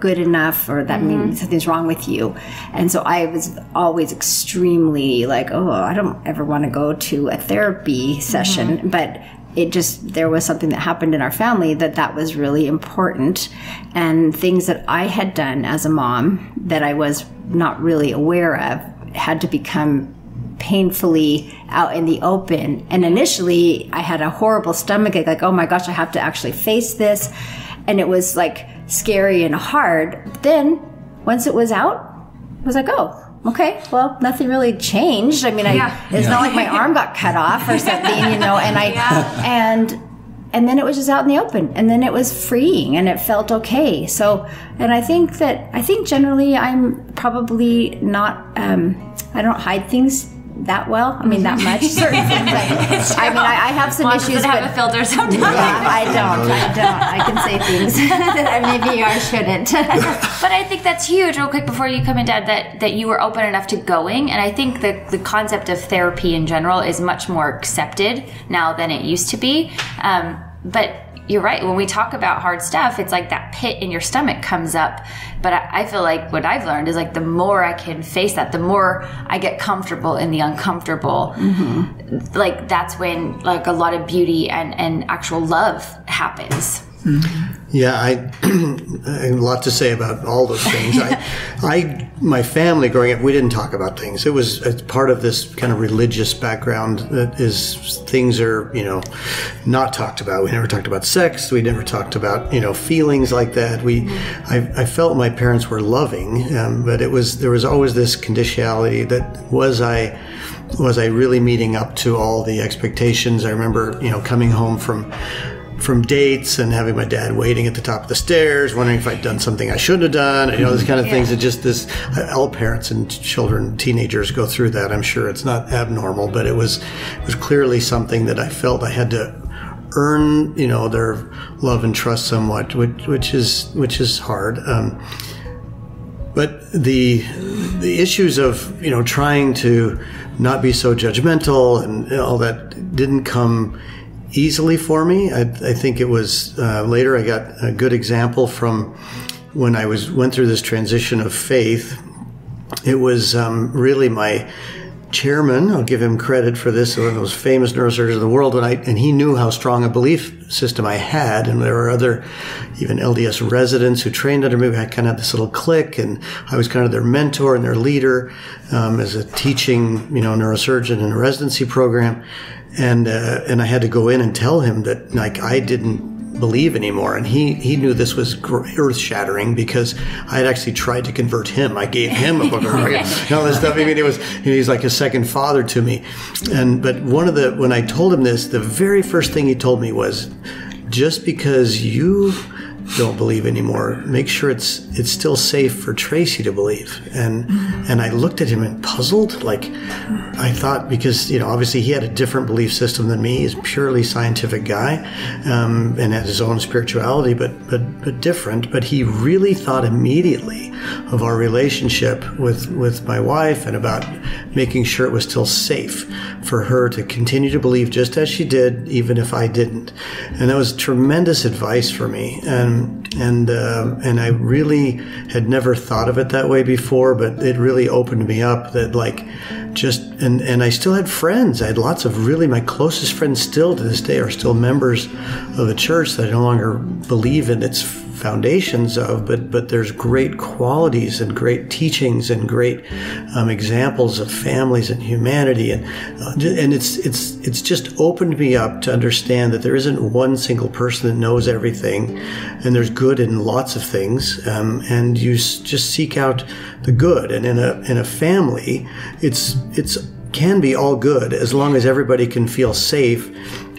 good enough, or that means something's wrong with you. And so I was always extremely like, oh, I don't ever want to go to a therapy session. But there was something that happened in our family that was really important, and things that I had done as a mom that I was not really aware of had to become painfully out in the open. And initially I had a horrible stomachache, like, oh my gosh, I have to actually face this. And it was like scary and hard. But then once it was out, I was like, oh, okay, well, nothing really changed. I mean, it's not like my arm got cut off or something, you know, and then it was just out in the open, and then it was freeing and it felt okay. So, and I think generally I'm probably not, I don't hide things that well. I mean, that much. Certain things. I have some issues. Have a filter sometimes. Yeah, I don't. I can say things that maybe I shouldn't. But I think that's huge. Real quick before you come in, Dad, that you were open enough to going, and I think that the concept of therapy in general is much more accepted now than it used to be. But you're right. When we talk about hard stuff, it's like that pit in your stomach comes up. But I feel like what I've learned is like the more I can face that, the more I get comfortable in the uncomfortable. Like that's when like a lot of beauty and actual love happens. Yeah, I have a lot to say about all those things. My family growing up, we didn't talk about things. It's part of this kind of religious background that is things are, you know, not talked about. We never talked about sex. We never talked about, you know, feelings like that. I felt my parents were loving, but there was always this conditionality that was I really meeting up to all the expectations? I remember, you know, coming home from dates and having my dad waiting at the top of the stairs, wondering if I'd done something I shouldn't have done. You know, this kind of things that just all parents and children, teenagers go through that. I'm sure it's not abnormal, but it was clearly something that I felt I had to earn, you know, their love and trust somewhat, which is hard. But the issues of, you know, trying to not be so judgmental and all that didn't come easily for me. I think it was later I got a good example from when I went through this transition of faith. It was really my chairman, I'll give him credit for this, one of those famous neurosurgeons in the world, and he knew how strong a belief system I had, and there were other, even LDS residents who trained under me. I kind of had this little clique, and I was kind of their mentor and their leader as a teaching, neurosurgeon in a residency program, and I had to go in and tell him that, like, I didn't believe anymore, and he knew this was earth-shattering because I had actually tried to convert him. I gave him a book of all this stuff. I mean, he's like a second father to me. But when I told him this, the very first thing he told me was, just because you don't believe anymore, make sure it's still safe for Tracy to believe. And I looked at him and puzzled, like, I thought, because obviously he had a different belief system than me. He's a purely scientific guy, and had his own spirituality, but different. But he really thought immediately of our relationship with my wife, and about making sure it was still safe for her to continue to believe just as she did, even if I didn't. And that was tremendous advice for me. And I really had never thought of it that way before, but it really opened me up that, like, and I still had friends. I had lots of my closest friends still to this day are still members of a church that I no longer believe in its foundations of, but there's great qualities and great teachings and great examples of families and humanity, and it's just opened me up to understand that there isn't one single person that knows everything, and there's good in lots of things, and you just seek out the good. And in a family, it's can be all good as long as everybody can feel safe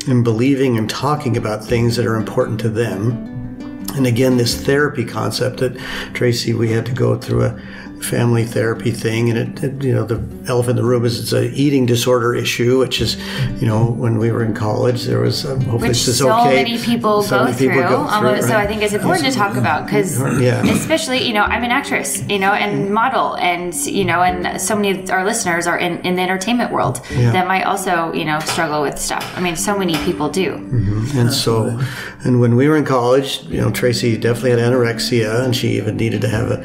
in believing and talking about things that are important to them. And again, this therapy concept that, Tracy, we had to go through a family therapy thing, and the elephant in the room is it's an eating disorder issue, which is, when we were in college, there was hopefully which this is so okay. many people go through. So I think it's important to talk about, because especially, I'm an actress, and model, and and so many of our listeners are in the entertainment world that might also struggle with stuff. I mean, so many people do. Mm-hmm. And when we were in college, Tracy definitely had anorexia, and she even needed to have a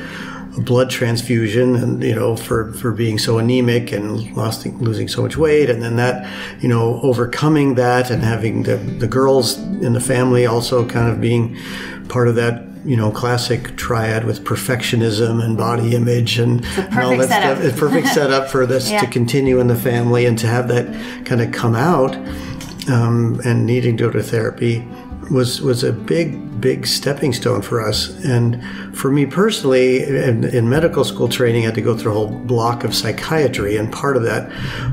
blood transfusion, and for being so anemic and losing so much weight, and then that overcoming that, and having the girls in the family also kind of being part of that classic triad with perfectionism and body image and all that stuff. It's perfect setup for this to continue in the family, and to have that kind of come out, and needing to go to therapy was a big stepping stone for us. And for me personally, in medical school training, I had to go through a whole block of psychiatry, and part of that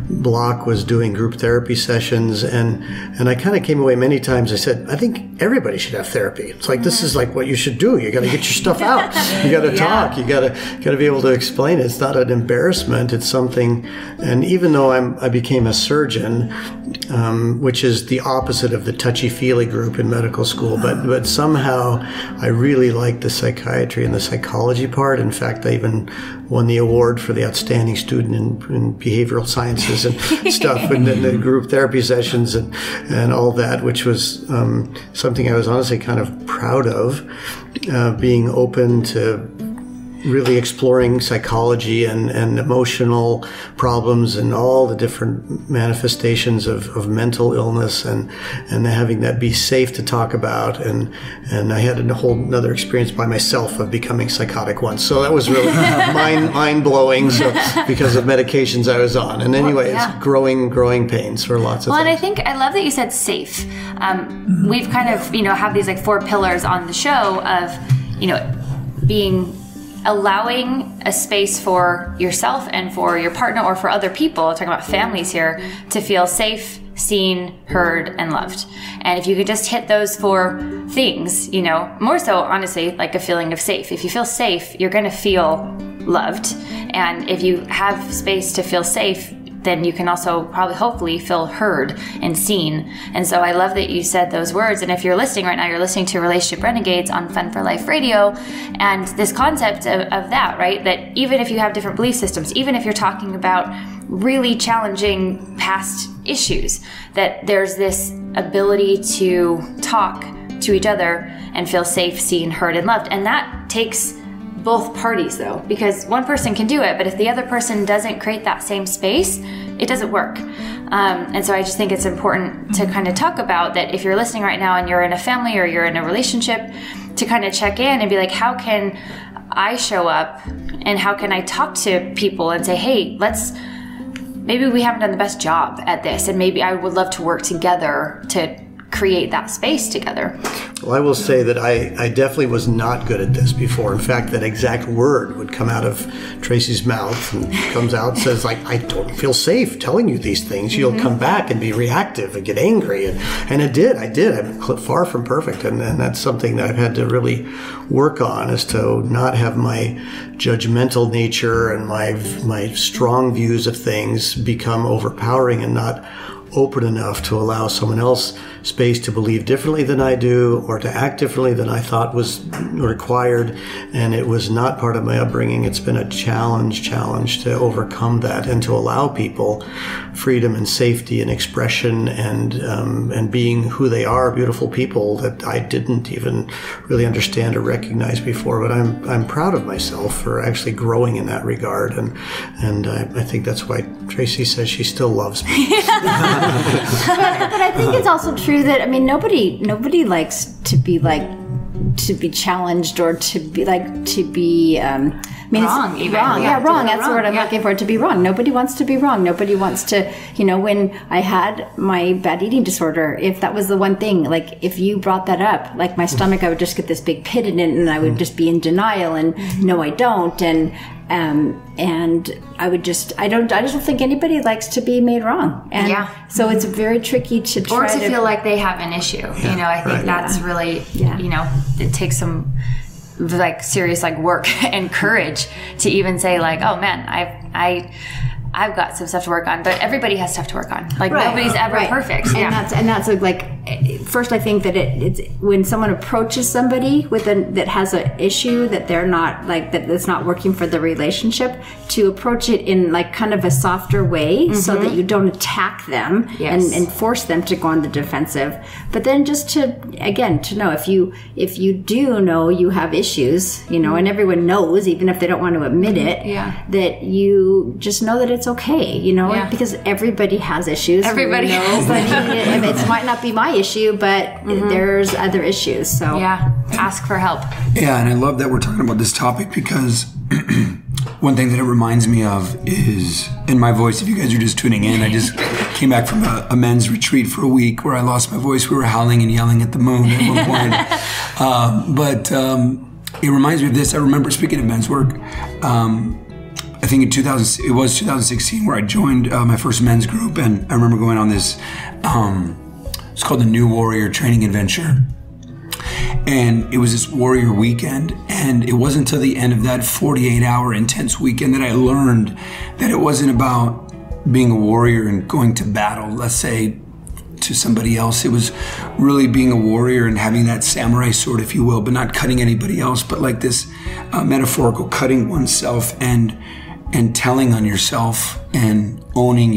block was doing group therapy sessions. And I kind of came away many times. I said, I think everybody should have therapy. It's like, this is like what you should do. You got to get your stuff out. You got to talk. You got to be able to explain it. It's not an embarrassment. It's something. And even though I became a surgeon, which is the opposite of the touchy-feely group in medical school, but somehow I really liked the psychiatry and the psychology part. In fact, I even won the award for the outstanding student in behavioral sciences and stuff, and then the group therapy sessions and all that, which was something I was honestly kind of proud of, being open to really exploring psychology and emotional problems and all the different manifestations of mental illness, and having that be safe to talk about. And I had a whole another experience by myself of becoming psychotic once. So that was really mind-blowing, so, because of medications I was on. And anyway, it's growing pains for lots of things. And I think I love that you said safe. We've kind of, have these like 4 pillars on the show of, allowing a space for yourself and for your partner or for other people, talking about families here, to feel safe, seen, heard, and loved. And if you could just hit those 4 things, more so, honestly, like a feeling of safe. If you feel safe, you're going to feel loved. And if you have space to feel safe, then you can also probably, hopefully, feel heard and seen. And so I love that you said those words. And if you're listening right now, you're listening to Relationship Renegades on Fun for Life Radio. And this concept of that, right? That even if you have different belief systems, even if you're talking about really challenging past issues, that there's this ability to talk to each other and feel safe, seen, heard, and loved. And that takes both parties, though, because one person can do it, but if the other person doesn't create that same space, it doesn't work. And so I just think it's important to kind of talk about that if you're listening right now and you're in a family or you're in a relationship, to kind of check in and be like, how can I show up and how can I talk to people and say, hey, maybe we haven't done the best job at this, and maybe I would love to work together to create that space together. Well, I will say that I definitely was not good at this before. In fact, that exact word would come out of Tracy's mouth and comes out and says, like, I don't feel safe telling you these things. You'll come back and be reactive and get angry. And it did. I did. I'm far from perfect. And that's something that I've had to really work on, is to not have my judgmental nature and my strong views of things become overpowering and not open enough to allow someone else space to believe differently than I do or to act differently than I thought was required. And it was not part of my upbringing. It's been a challenge to overcome that and to allow people freedom and safety and expression and being who they are, beautiful people that I didn't even really understand or recognize before. But I'm proud of myself for actually growing in that regard. And I think that's why Tracy says she still loves me. But I think it's also true that, I mean, nobody likes to be challenged or to be Wrong, even. Wrong. Yeah, wrong. That's the word I'm looking for, to be wrong. Nobody wants to be wrong. Nobody wants to, when I had my bad eating disorder, if that was the one thing, like if you brought that up, like my stomach, I would just get this big pit in it and I would just be in denial and no, I don't. And I just don't think anybody likes to be made wrong. And so it's very tricky to try to feel like they have an issue. I think that's really, it takes some serious work and courage to even say oh man, I've got some stuff to work on, but everybody has stuff to work on. Nobody's ever perfect. And that's first I think that it's when someone approaches somebody that has an issue that they're not that's not working for the relationship, to approach it in kind of a softer way so that you don't attack them and force them to go on the defensive. But then just to know if you do know you have issues, and everyone knows, even if they don't want to admit it, that you just know that it's okay, because everybody has issues. Everybody has. It might not be my issue, but there's other issues. So ask for help. Yeah, and I love that we're talking about this topic, because one thing that it reminds me of is, in my voice, if you guys are just tuning in, I just came back from a men's retreat for a week where I lost my voice. We were howling and yelling at the moon at one point. But it reminds me of this. I remember, speaking of men's work, I think it was 2016 where I joined my first men's group, and I remember going on this, it's called the New Warrior Training Adventure. And it was this warrior weekend, and it wasn't until the end of that 48-hour intense weekend that I learned that it wasn't about being a warrior and going to battle, let's say, to somebody else. It was really being a warrior and having that samurai sword, if you will, but not cutting anybody else, but this metaphorical cutting oneself and telling on yourself and owning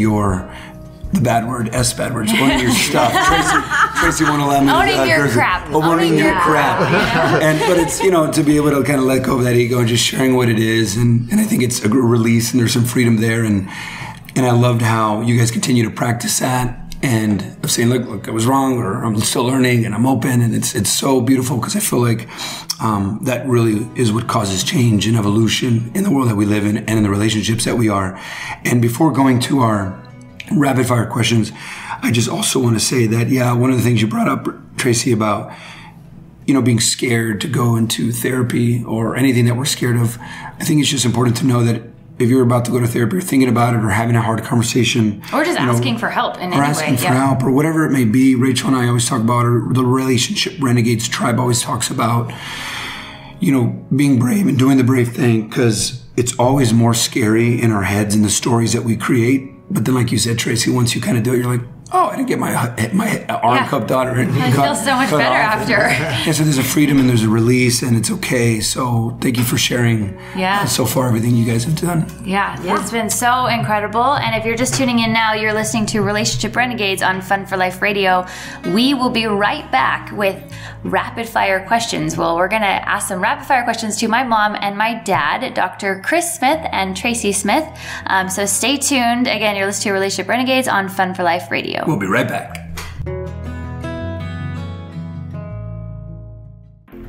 the bad word, owning your stuff. Tracy won't allow me to owning your crap. Owning your crap. But it's, to be able to kind of let go of that ego and just sharing what it is. And I think it's a release, and there's some freedom there. And I loved how you guys continue to practice that. And of saying, look, I was wrong, or I'm still learning, and I'm open. And it's so beautiful, because I feel like that really is what causes change and evolution in the world that we live in and in the relationships that we are. And before going to our rapid fire questions, I just also want to say that, one of the things you brought up, Tracy, about, being scared to go into therapy or anything that we're scared of, I think it's just important to know that if you're about to go to therapy or thinking about it or having a hard conversation, or just asking for help in any way, or asking for help or whatever it may be, Rachel and I always talk about, or the relationship Renegades Tribe always talks about, being brave and doing the brave thing, because it's always more scary in our heads and the stories that we create. But then, like you said, Tracy, once you kind of do it, you're like, Oh, I didn't get my arm cupped on or I feel so much better after. And so there's a freedom and there's a release and it's okay. So thank you for sharing so far everything you guys have done. Yeah, it's been so incredible. And if you're just tuning in now, you're listening to Relationship Renegades on Fun for Life Radio. We will be right back with rapid fire questions. Well, we're going to ask some rapid fire questions to my mom and my dad, Dr. Chris Smith and Tracy Smith. So stay tuned. Again, you're listening to Relationship Renegades on Fun for Life Radio. We'll be right back.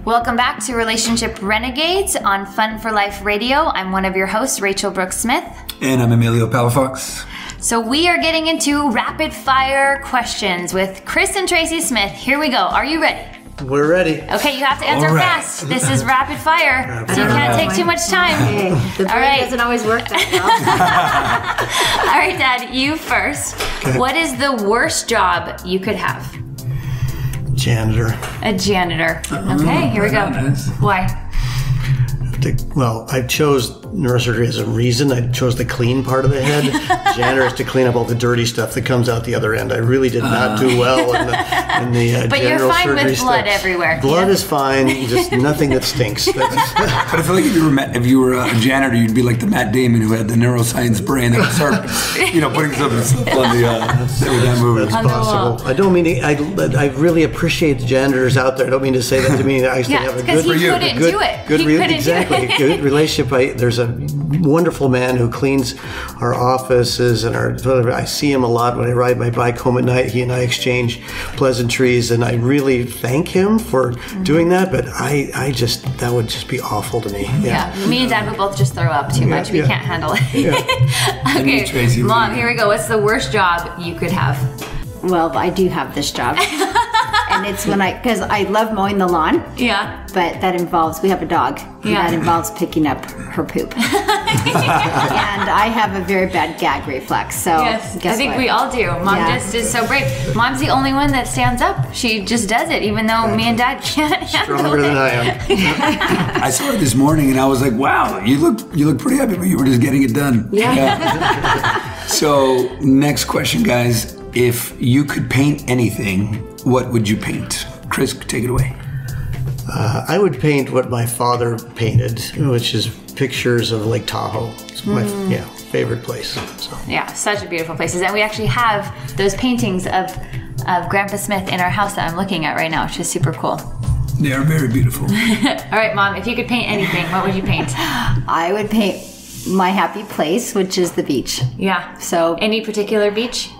Welcome back to Relationship Renegades on Fun for Life Radio. I'm one of your hosts, Rachel Brooke Smith. And I'm Emilio Palafox. So we are getting into rapid fire questions with Chris and Tracy Smith. Here we go. Are you ready? We're ready. Okay, you have to answer fast. This is rapid fire, so you can't take too much time. Hey, the brain doesn't always work that well. All right, Dad, you first. Okay. What is the worst job you could have? Janitor. A janitor. Okay, here we go. Nice. Why? Well, I chose neurosurgery as a reason. I chose the clean part of the head. Janitor is to clean up all the dirty stuff that comes out the other end. I really did not do well in the but general you're fine surgery with blood stuff. everywhere. Blood is fine, just nothing that stinks. But I feel like if you were a janitor, you'd be like the Matt Damon who had the neuroscience brain that would start, putting some stuff on that movie. That's possible. I don't mean I really appreciate the janitors out there. I don't mean to say that to me. I actually have a good because he couldn't do it. Exactly. Good relationship. There's a wonderful man who cleans our offices and I see him a lot when I ride my bike home at night. He and I exchange pleasantries, and I really thank him for doing that. But that would just be awful to me. Yeah. Me and Dad would both just throw up too much. We can't handle it. Yeah. Okay, Tracy, Mom, here we go. What's the worst job you could have? Well, I do have this job. And it's because I love mowing the lawn. Yeah. But that involves, we have a dog. Yeah. That involves picking up her poop. And I have a very bad gag reflex. So yes, guess I think what? we all do. Mom just is so brave. Mom's the only one that stands up. She just does it, even though me and Dad can't handle Stronger it. than I am. I saw it this morning and I was like, wow, you look pretty happy, but you were just getting it done. Yeah. So next question, guys. If you could paint anything, what would you paint? Chris, take it away. I would paint what my father painted, which is pictures of Lake Tahoe. It's my favorite place. So. Yeah, such a beautiful place. And we actually have those paintings of Grandpa Smith in our house that I'm looking at right now, which is super cool. They are very beautiful. All right, Mom, if you could paint anything, what would you paint? I would paint my happy place, which is the beach. Yeah. So any particular beach?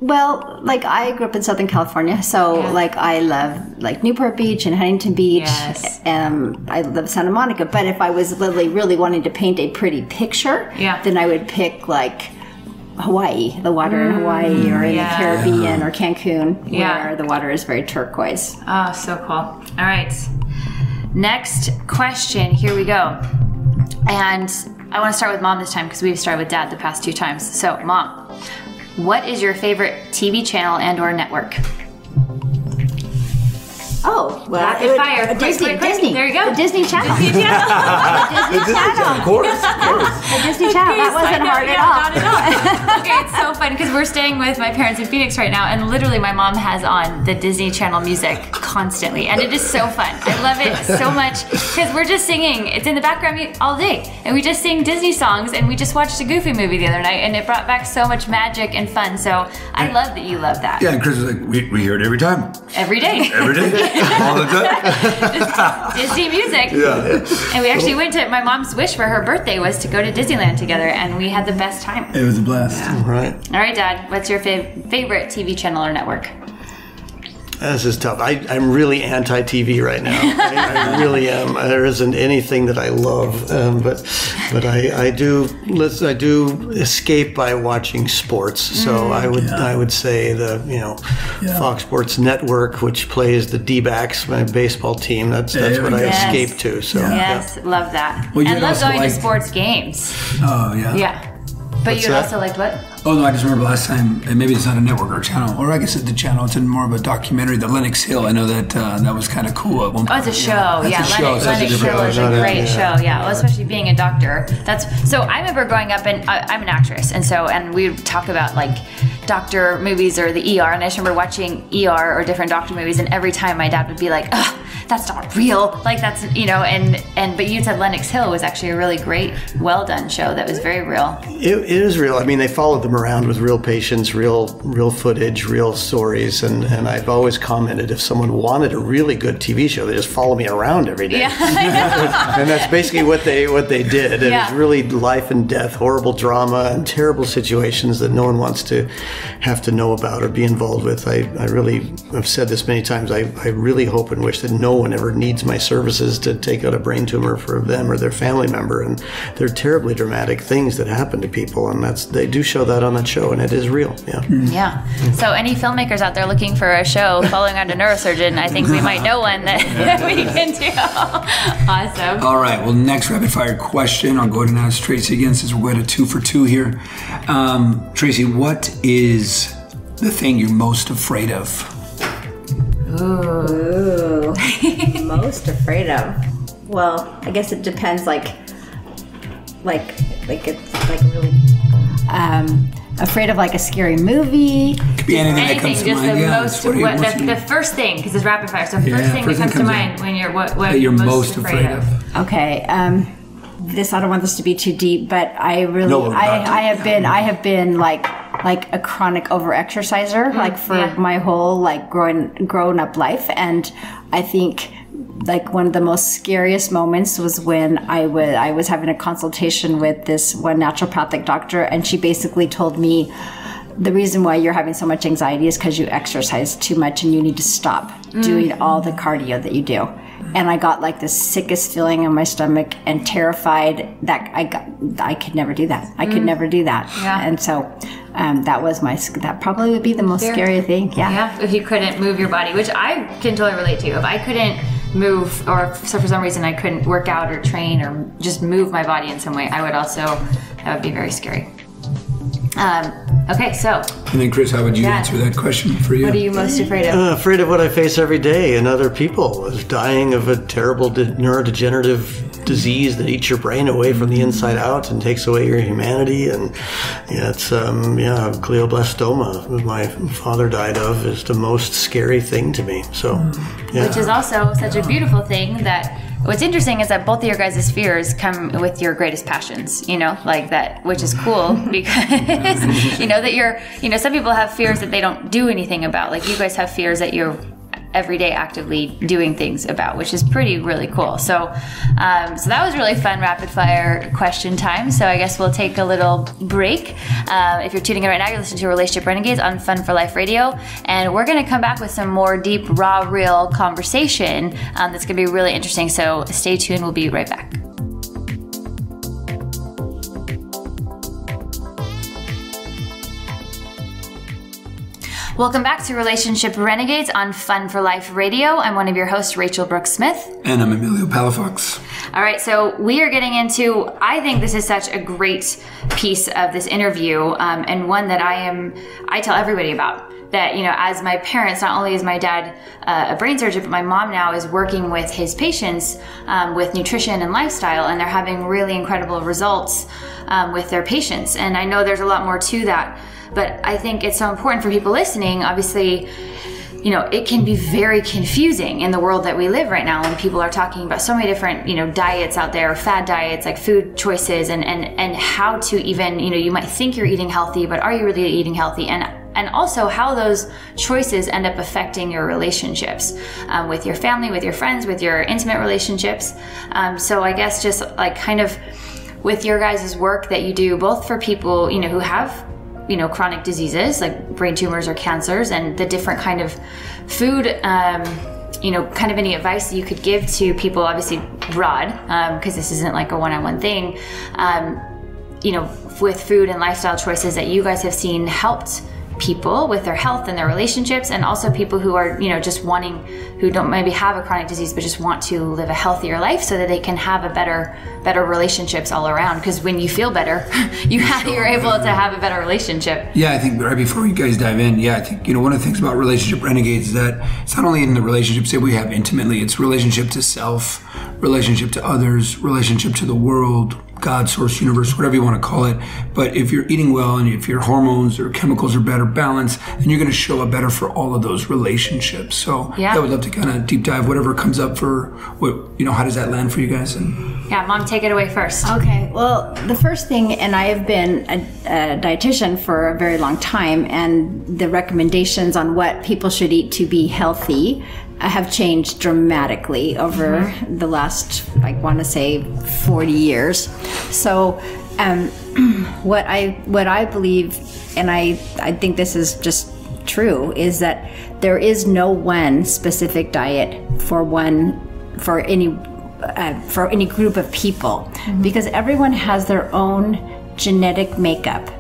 Well, I grew up in Southern California, so I love Newport Beach and Huntington Beach. Yes. I love Santa Monica. But if I was really wanting to paint a pretty picture, then I would pick Hawaii, the water in Hawaii, or in the Caribbean or Cancun, where the water is very turquoise. Oh, so cool. All right. Next question. Here we go. And I want to start with Mom this time because we've started with Dad the past 2 times. So, Mom, what is your favorite TV channel and/or network? Oh, well, rapid fire. Disney. There you go. The Disney Channel. Disney Channel. The Disney Channel. Of course. The Disney Channel. That wasn't hard at all. Not at all. Okay, it's so fun because we're staying with my parents in Phoenix right now, and literally my mom has on the Disney Channel music constantly, and it is so fun. I love it so much because we're just singing. It's in the background all day, and we just sing Disney songs, and we just watched a Goofy movie the other night, and it brought back so much magic and fun. So I love that you love that. Yeah, and Chris was like, we hear it every time. Every day. Every day. All the time. Just Disney music. Yeah. And we actually went to, my mom's wish for her birthday was to go to Disneyland together, and we had the best time. It was a blast. All right. All right, Dad, what's your favorite TV channel or network? This is tough. I'm really anti-TV right now. I really am. There isn't anything that I love, but I do escape by watching sports. So I would say the Fox Sports Network, which plays the D-backs, my baseball team. That's what I escape to. So love that. Well, and love going to sports games. Oh yeah. Yeah. But What's you that? also liked what? Oh no, I just remember last time, and maybe it's not a network or a channel, or I guess it's the channel. It's in more of a documentary. The Lennox Hill. I know that that was kind of cool at one point. Oh, it's a show. That's Yeah, a show. Lennox Hill is a great show. Yeah, well, especially being a doctor. So. I remember growing up, and I'm an actress, and we would talk about like doctor movies or the ER, and I just remember watching ER or different doctor movies, and every time my dad would be like, "Ugh, that's not real." Like that's but you said Lennox Hill was actually a really great, well done show that was very real. It is real. I mean, they followed them around with real patients, real footage, real stories, and I've always commented if someone wanted a really good TV show, they just follow me around every day. Yeah, I know. And that's basically what they did. It was really life and death, horrible drama, and terrible situations that no one wants to have to know about or be involved with. I really have said this many times. I really hope and wish that no one ever needs my services to take out a brain tumor for them or their family member. And they're terribly dramatic things that happen to people, and they do show that on that show, and it is real. Yeah. Yeah. So any filmmakers out there looking for a show following around a neurosurgeon, I think we might know one that we can do. Awesome. All right. Well, next rapid fire question. I'll go ahead and ask Tracy again since we're going to 2 for 2 here. Tracy, what is the thing you're most afraid of? Ooh. Most afraid of? Well, I guess it depends. Like it's like really afraid of like a scary movie. Could be anything that comes to just mind. The first thing, because it's rapid fire. So first thing that comes to mind when you're what you're most afraid of. Okay. I don't want this to be too deep, but I have been like a chronic overexerciser, like for my whole like grown up life, and I think like one of the most scariest moments was when I was having a consultation with this one naturopathic doctor, and she basically told me the reason why you're having so much anxiety is because you exercise too much and you need to stop doing all the cardio that you do. And I got like the sickest feeling in my stomach and terrified that I could never do that. I could never do that. Yeah. And so that probably would be the most scary thing. Yeah. Yeah. If you couldn't move your body, which I can totally relate to. If I couldn't move, or so for some reason I couldn't work out or train or just move my body in some way, that would be very scary. Okay, so. And then Chris, how would you answer that question for you? What are you most afraid of? Afraid of what I face every day and other people is dying of a terrible neurodegenerative disease that eats your brain away from the inside out and takes away your humanity. And it's glioblastoma, my father died of, is the most scary thing to me. So, Which is also such a beautiful thing that. What's interesting is that both of your guys' fears come with your greatest passions, like that, which is cool because, that some people have fears that they don't do anything about. Like you guys have fears that you're every day actively doing things about, which is really cool. So that was really fun rapid fire question time. So I guess we'll take a little break. If you're tuning in right now, you're listening to Relationship Renegades on Fun for Life Radio, and we're going to come back with some more deep, raw, real conversation that's going to be really interesting. So stay tuned. We'll be right back. Welcome back to Relationship Renegades on Fun for Life Radio. I'm one of your hosts, Rachel Brooke Smith. And I'm Emilio Palafox. All right, so we are getting into, I think this is such a great piece of this interview, and one that I tell everybody about. That, as my parents, not only is my dad a brain surgeon, but my mom now is working with his patients with nutrition and lifestyle, and they're having really incredible results with their patients. And I know there's a lot more to that, but I think it's so important for people listening. Obviously, it can be very confusing in the world that we live right now when people are talking about so many different, diets out there, fad diets, like food choices, and how to even, you might think you're eating healthy, but are you really eating healthy? And also how those choices end up affecting your relationships with your family, with your friends, with your intimate relationships. So I guess just like kind of with your guys' work that you do, both for people, who have, chronic diseases like brain tumors or cancers, and the different kind of food, kind of any advice you could give to people, obviously broad, because this isn't like a one-on-one thing, with food and lifestyle choices that you guys have seen helped people with their health and their relationships, and also people who are, just who don't maybe have a chronic disease, but just want to live a healthier life so that they can have a better relationships all around. Because when you feel better, you're able to have a better relationship. Yeah, I think right before you guys dive in, I think, one of the things about relationship renegades is that it's not only in the relationships that we have intimately, it's relationship to self, relationship to others, relationship to the world, God, source, universe, whatever you want to call it. But if you're eating well and if your hormones or chemicals are better balanced, then you're going to show up better for all of those relationships. So I would love to kind of deep dive whatever comes up for what, how does that land for you guys? Yeah, Mom, take it away first. Okay, well, the first thing, and I have been a dietitian for a very long time, and the recommendations on what people should eat to be healthy have changed dramatically over the last, I want to say, 40 years. So what I believe, and I think this is just true, is that there is no one specific diet for any group of people, because everyone has their own genetic makeup,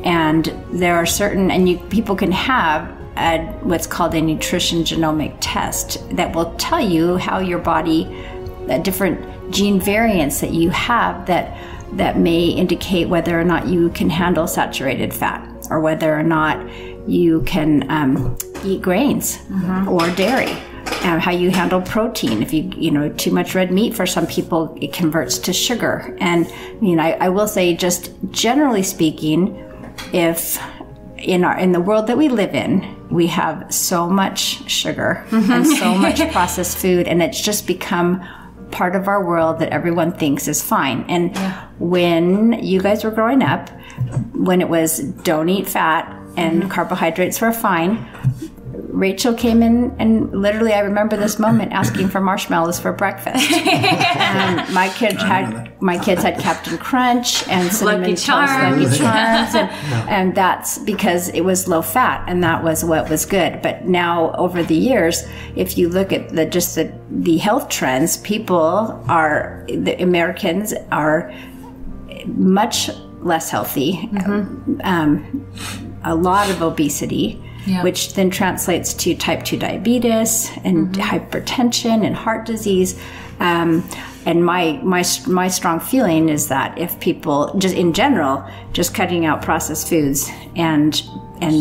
and there are certain, and people can have what's called a nutrition genomic test that will tell you how your body, different gene variants that you have that may indicate whether or not you can handle saturated fat, or whether or not you can eat grains or dairy. How you handle protein. If you too much red meat, for some people it converts to sugar. And I will say, just generally speaking, if in the world that we live in, we have so much sugar and so much processed food, and it's just become part of our world that everyone thinks is fine. And when you guys were growing up, when it was don't eat fat and carbohydrates were fine, Rachel came in and literally, I remember this moment, asking for marshmallows for breakfast. My kids had Captain Crunch and Cinnamon Toast Lucky Charms, and that's because it was low fat, and that was what was good. But now, over the years, if you look at the health trends, the Americans are much less healthy, a lot of obesity. Which then translates to type 2 diabetes and hypertension and heart disease. And my strong feeling is that if people, just in general, just cutting out processed foods and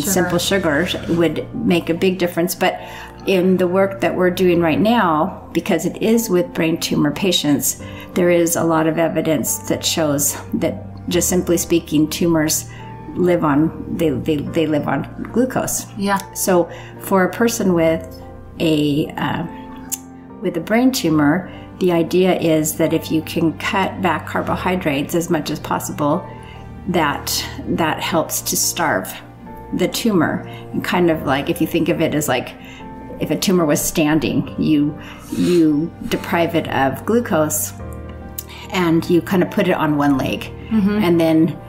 simple sugars would make a big difference. But in the work that we're doing right now, because it is with brain tumor patients, there is a lot of evidence that shows that, just simply speaking, tumors live on glucose. So for a person with a brain tumor, the idea is that if you can cut back carbohydrates as much as possible, that helps to starve the tumor. And kind of like, if you think of it as like, if a tumor was standing, you deprive it of glucose and you kind of put it on one leg, and then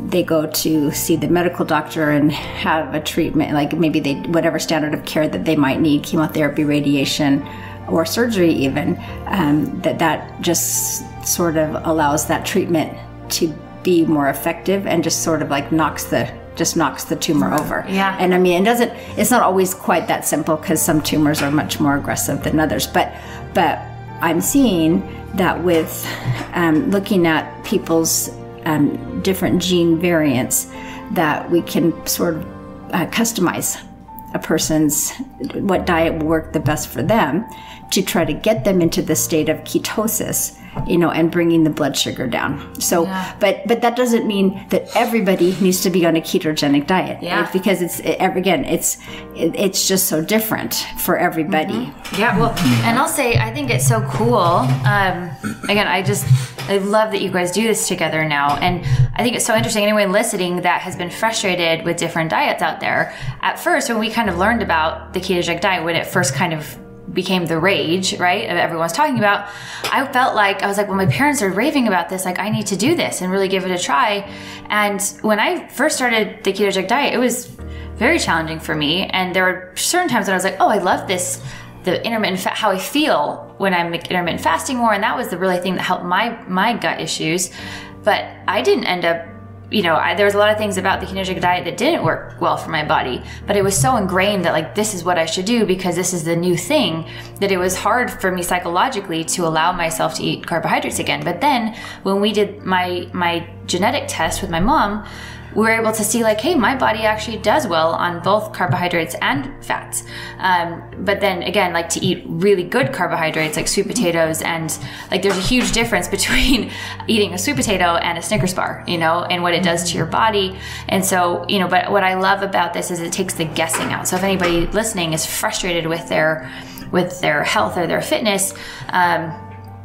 they go to see the medical doctor and have a treatment, like maybe whatever standard of care that they might need, chemotherapy, radiation, or surgery even, that just sort of allows that treatment to be more effective and just sort of like knocks the tumor over. And I mean, it's not always quite that simple, because some tumors are much more aggressive than others, but I'm seeing that with looking at people's different gene variants, that we can sort of customize a person's, what diet will work the best for them, to try to get them into the state of ketosis, and bringing the blood sugar down. So, but that doesn't mean that everybody needs to be on a ketogenic diet, right? Because it's just so different for everybody. Well, and I'll say, I think it's so cool. Again, I love that you guys do this together now, and I think it's so interesting. Anyone listening that has been frustrated with different diets out there, at first, when we kind of learned about the ketogenic diet, when it first kind of became the rage, right, of everyone's talking about, I was like, well, my parents are raving about this, like, I need to do this and really give it a try. And when I first started the ketogenic diet, it was very challenging for me, and there were certain times that I was like, oh, I love this, the intermittent how I feel when I'm intermittent fasting more, and that was the really thing that helped my gut issues. But I didn't end up there was a lot of things about the ketogenic diet that didn't work well for my body, but it was so ingrained that like, this is what I should do because this is the new thing, that it was hard for me psychologically to allow myself to eat carbohydrates again. But then when we did my genetic test with my mom, we were able to see like, hey, my body actually does well on both carbohydrates and fats. But then again, like to eat really good carbohydrates like sweet potatoes, and like there's a huge difference between eating a sweet potato and a Snickers bar, and what it does to your body. And so, but what I love about this is it takes the guessing out. So if anybody listening is frustrated with their health or their fitness,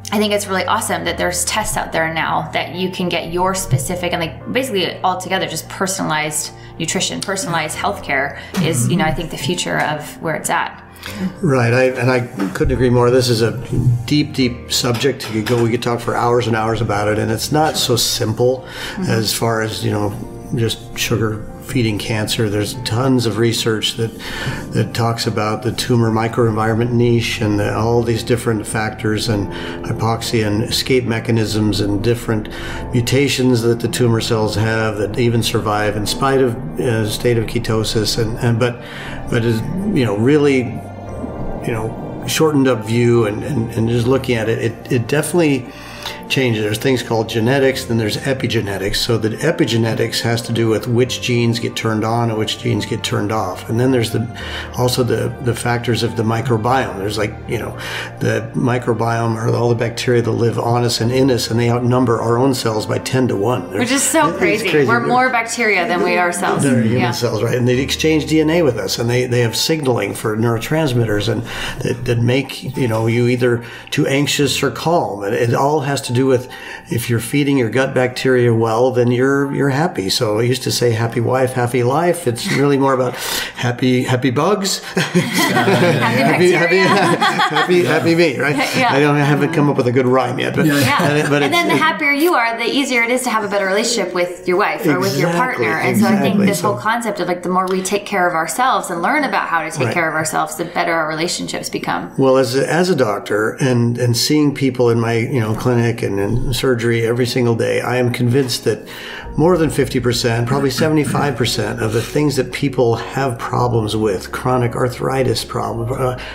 I think it's really awesome that there's tests out there now that you can get your specific and like basically altogether just personalized nutrition, personalized healthcare is, I think the future of where it's at. Right, I couldn't agree more. This is a deep, deep subject. We could talk for hours and hours about it, and it's not so simple as far as just sugar feeding cancer. There's tons of research that talks about the tumor microenvironment niche and all these different factors and hypoxia and escape mechanisms and different mutations that the tumor cells have that even survive in spite of a state of ketosis but is really shortened up view and just looking at it definitely changes. There's things called genetics, then there's epigenetics. So the epigenetics has to do with which genes get turned on and which genes get turned off. And then there's also the factors of the microbiome. There's the microbiome are all the bacteria that live on us and in us, and they outnumber our own cells by 10 to 1. Which is so crazy. We're more bacteria than we are cells. They're human cells, right? And they exchange DNA with us, and they have signaling for neurotransmitters and that make you either too anxious or calm. And it all has to do with if you're feeding your gut bacteria well, then you're happy. So I used to say happy wife, happy life. It's really more about happy bugs, happy me, right? Yeah. I haven't come up with a good rhyme yet, but and then the happier you are, the easier it is to have a better relationship with your wife or with your partner. And so I think this whole concept of like the more we take care of ourselves and learn about how to take care of ourselves, the better our relationships become. Well, as a doctor and seeing people in my clinic and in surgery every single day, I am convinced that more than 50%, probably 75% of the things that people have problems with, chronic arthritis problem,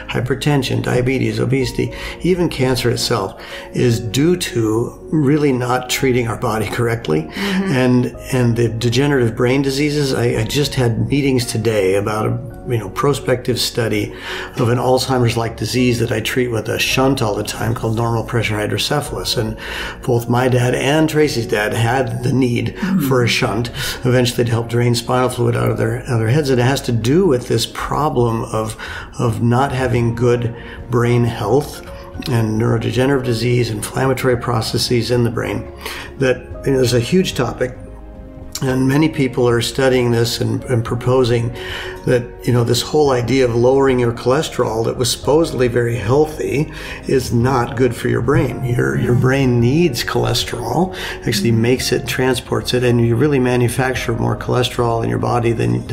hypertension, diabetes, obesity, even cancer itself, is due to really not treating our body correctly. And the degenerative brain diseases, I just had meetings today about a prospective study of an Alzheimer's-like disease that I treat with a shunt all the time called normal pressure hydrocephalus. And both my dad and Tracy's dad had the need for a shunt eventually to help drain spinal fluid out of their heads. And it has to do with this problem of not having good brain health and neurodegenerative disease, inflammatory processes in the brain. That is a huge topic. And many people are studying this and proposing that, this whole idea of lowering your cholesterol that was supposedly very healthy is not good for your brain. Your brain needs cholesterol, actually makes it, transports it, and you really manufacture more cholesterol in your body than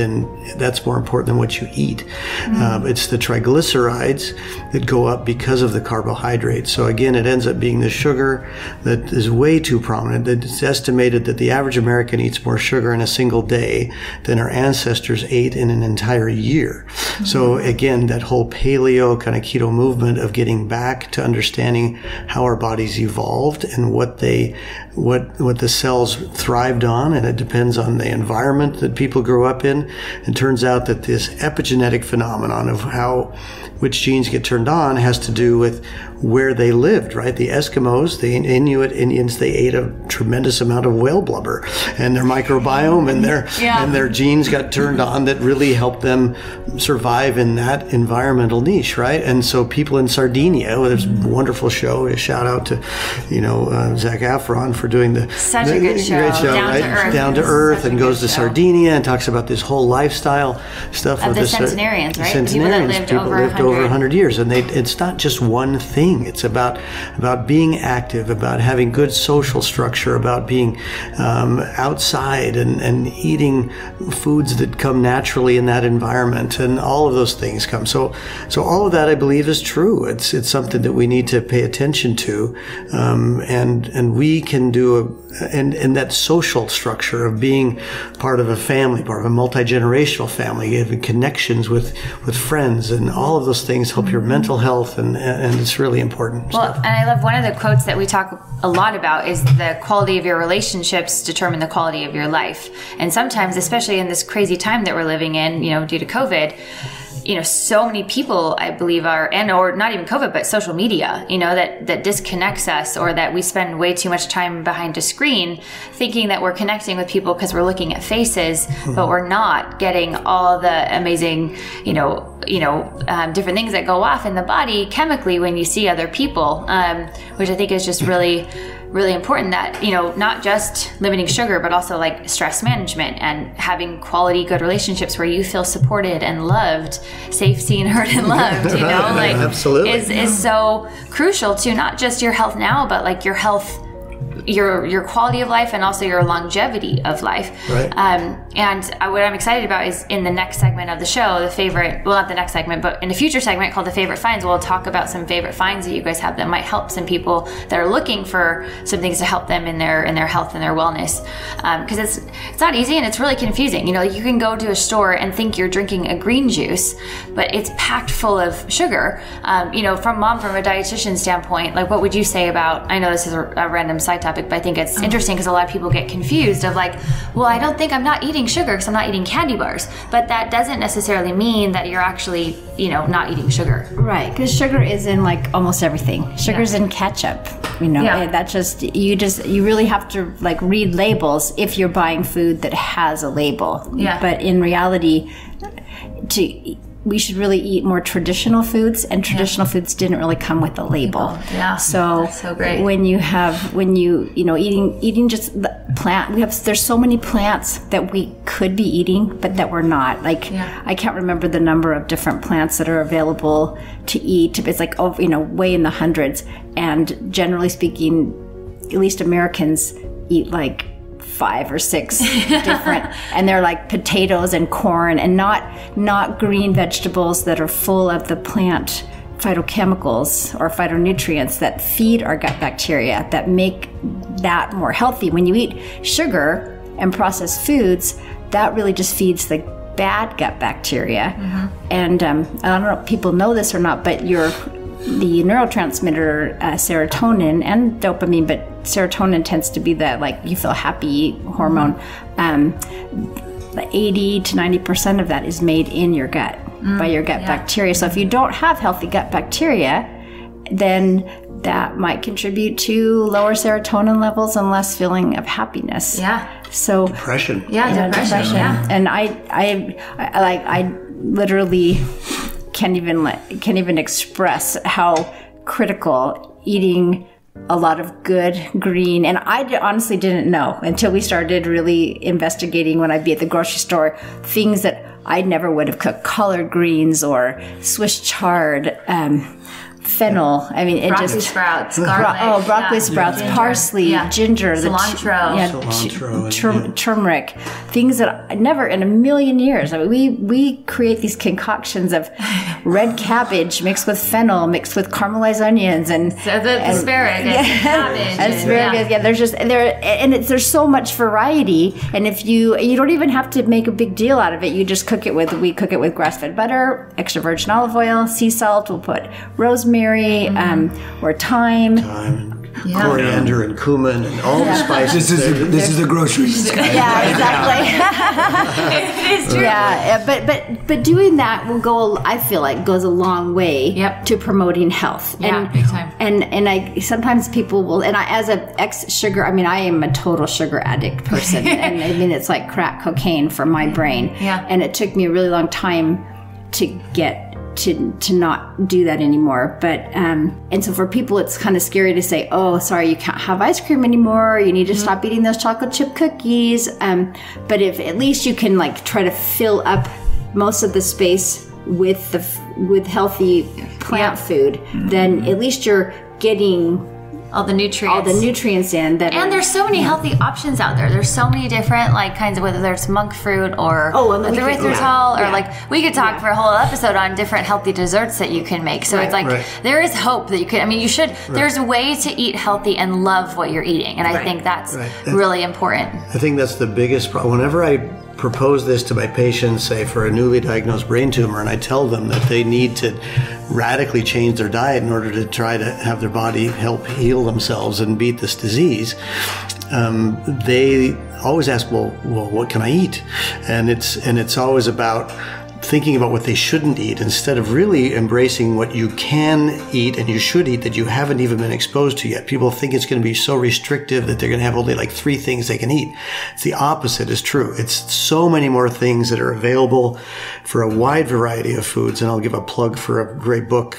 that's more important than what you eat. It's the triglycerides that go up because of the carbohydrates. So again, it ends up being the sugar that is way too prominent. It's estimated that the average American eats more sugar in a single day than our ancestors ate in an entire year. So again, that whole paleo kind of keto movement of getting back to understanding how our bodies evolved and what the cells thrived on, and it depends on the environment that people grew up in. It turns out that this epigenetic phenomenon of which genes get turned on has to do with where they lived, right? The Eskimos, the Inuit Indians, they ate a tremendous amount of whale blubber, and their microbiome and their genes got turned on that really helped them survive in that environmental niche, right? And so people in Sardinia, there's a wonderful show, a shout out to, Zac Efron for doing such a good show, great show, Down to Earth, and goes to Sardinia and talks about this whole lifestyle stuff of the centenarians, right? Centenarians, people that lived over 100 years, and it's not just one thing. It's about being active, about having good social structure, about being outside and eating foods that come naturally in that environment, and all all of those things come. So all of that, I believe, is true. It's something that we need to pay attention to, and we can do and that social structure of being part of a family, part of a multi-generational family, having connections with friends, and all of those things help your mental health, and it's really important. Well, and I love one of the quotes that we talk a lot about is the quality of your relationships determine the quality of your life. And sometimes, especially in this crazy time that we're living in, due to COVID, so many people, I believe, or not even COVID, but social media, that disconnects us, or that we spend way too much time behind a screen thinking that we're connecting with people because we're looking at faces, but we're not getting all the amazing, different things that go off in the body chemically when you see other people, which I think is just really important, that, not just limiting sugar, but also like stress management and having quality, good relationships where you feel supported and loved, safe, seen, heard, and loved, Absolutely. is so crucial to not just your health now, but like your health, your quality of life, and also your longevity of life. Right. And what I'm excited about is in the next segment of the show, not the next segment, but in a future segment called The Favorite Finds, we'll talk about some favorite finds that you guys have that might help some people that are looking for some things to help them in their health and their wellness. Because it's not easy and it's really confusing. You can go to a store and think you're drinking a green juice, but it's packed full of sugar. From a dietitian standpoint, like, what would you say about, I know this is a random side topic, but I think it's interesting because a lot of people get confused of like, well, I don't think I'm not eating sugar because I'm not eating candy bars, but that doesn't necessarily mean that you're actually, not eating sugar. Right, because sugar is in like almost everything. Sugar's in ketchup, That you really have to like read labels if you're buying food that has a label. Yeah. But in reality, we should really eat more traditional foods, and traditional foods didn't really come with a label. Yeah. So that's so great. when you eating just the plant, there's so many plants that we could be eating, but that we're not. Like, I can't remember the number of different plants that are available to eat. It's like, way in the hundreds. And generally speaking, at least Americans eat like 5 or 6 different, and they're like potatoes and corn, and not green vegetables that are full of the plant phytochemicals or phytonutrients that feed our gut bacteria, that make that more healthy. When you eat sugar and processed foods, that really just feeds the bad gut bacteria. And I don't know if people know this or not, but the neurotransmitter serotonin and dopamine, but serotonin tends to be the you feel happy hormone. 80 to 90% of that is made in your gut by your gut bacteria. So if you don't have healthy gut bacteria, then that might contribute to lower serotonin levels and less feeling of happiness. Yeah. So depression. Depression. Yeah. And I literally can't even express how critical eating a lot of good green, and I honestly didn't know until we started really investigating when I'd be at the grocery store, things that I never would have cooked, collard greens or Swiss chard, fennel. I mean, it broccoli sprouts, garlic. Broccoli sprouts, ginger, parsley, ginger, cilantro, turmeric, things that I never in a million years. I mean, we create these concoctions of red cabbage mixed with fennel, mixed with caramelized onions, and asparagus, and cabbage, asparagus. There's so much variety, and if you don't even have to make a big deal out of it. You just we cook it with grass-fed butter, extra virgin olive oil, sea salt. We'll put rosemary. Or thyme, coriander and cumin and all the spices. This is the grocery store. Yeah, exactly. It is true. Yeah, but doing that I feel like goes a long way to promoting health. Yeah, big time. And sometimes people will, and as an ex-sugar, I am a total sugar addict person, and it's like crack cocaine for my brain. Yeah. And it took me a really long time to get to not do that anymore. But and so for people it's kind of scary to say, oh, sorry, you can't have ice cream anymore, you need to stop eating those chocolate chip cookies, but if at least you can try to fill up most of the space with healthy plant food, then at least you're getting all the nutrients in. That and there's so many healthy options out there. There's so many different like kinds of, whether it's monk fruit or erythritol, or like we could talk for a whole episode on different healthy desserts that you can make. So it's like there is hope that you could. I mean, you should. There's a way to eat healthy and love what you're eating, and I think that's really important. I think that's the biggest problem. Whenever I propose this to my patients, say for a newly diagnosed brain tumor, and I tell them that they need to radically change their diet in order to try to have their body help heal themselves and beat this disease, they always ask, well, what can I eat? And it's always about thinking about what they shouldn't eat instead of really embracing what you can eat and you should eat that you haven't even been exposed to yet. People think it's going to be so restrictive that they're going to have only like 3 things they can eat. It's the opposite is true. It's so many more things that are available for a wide variety of foods. And I'll give a plug for a great book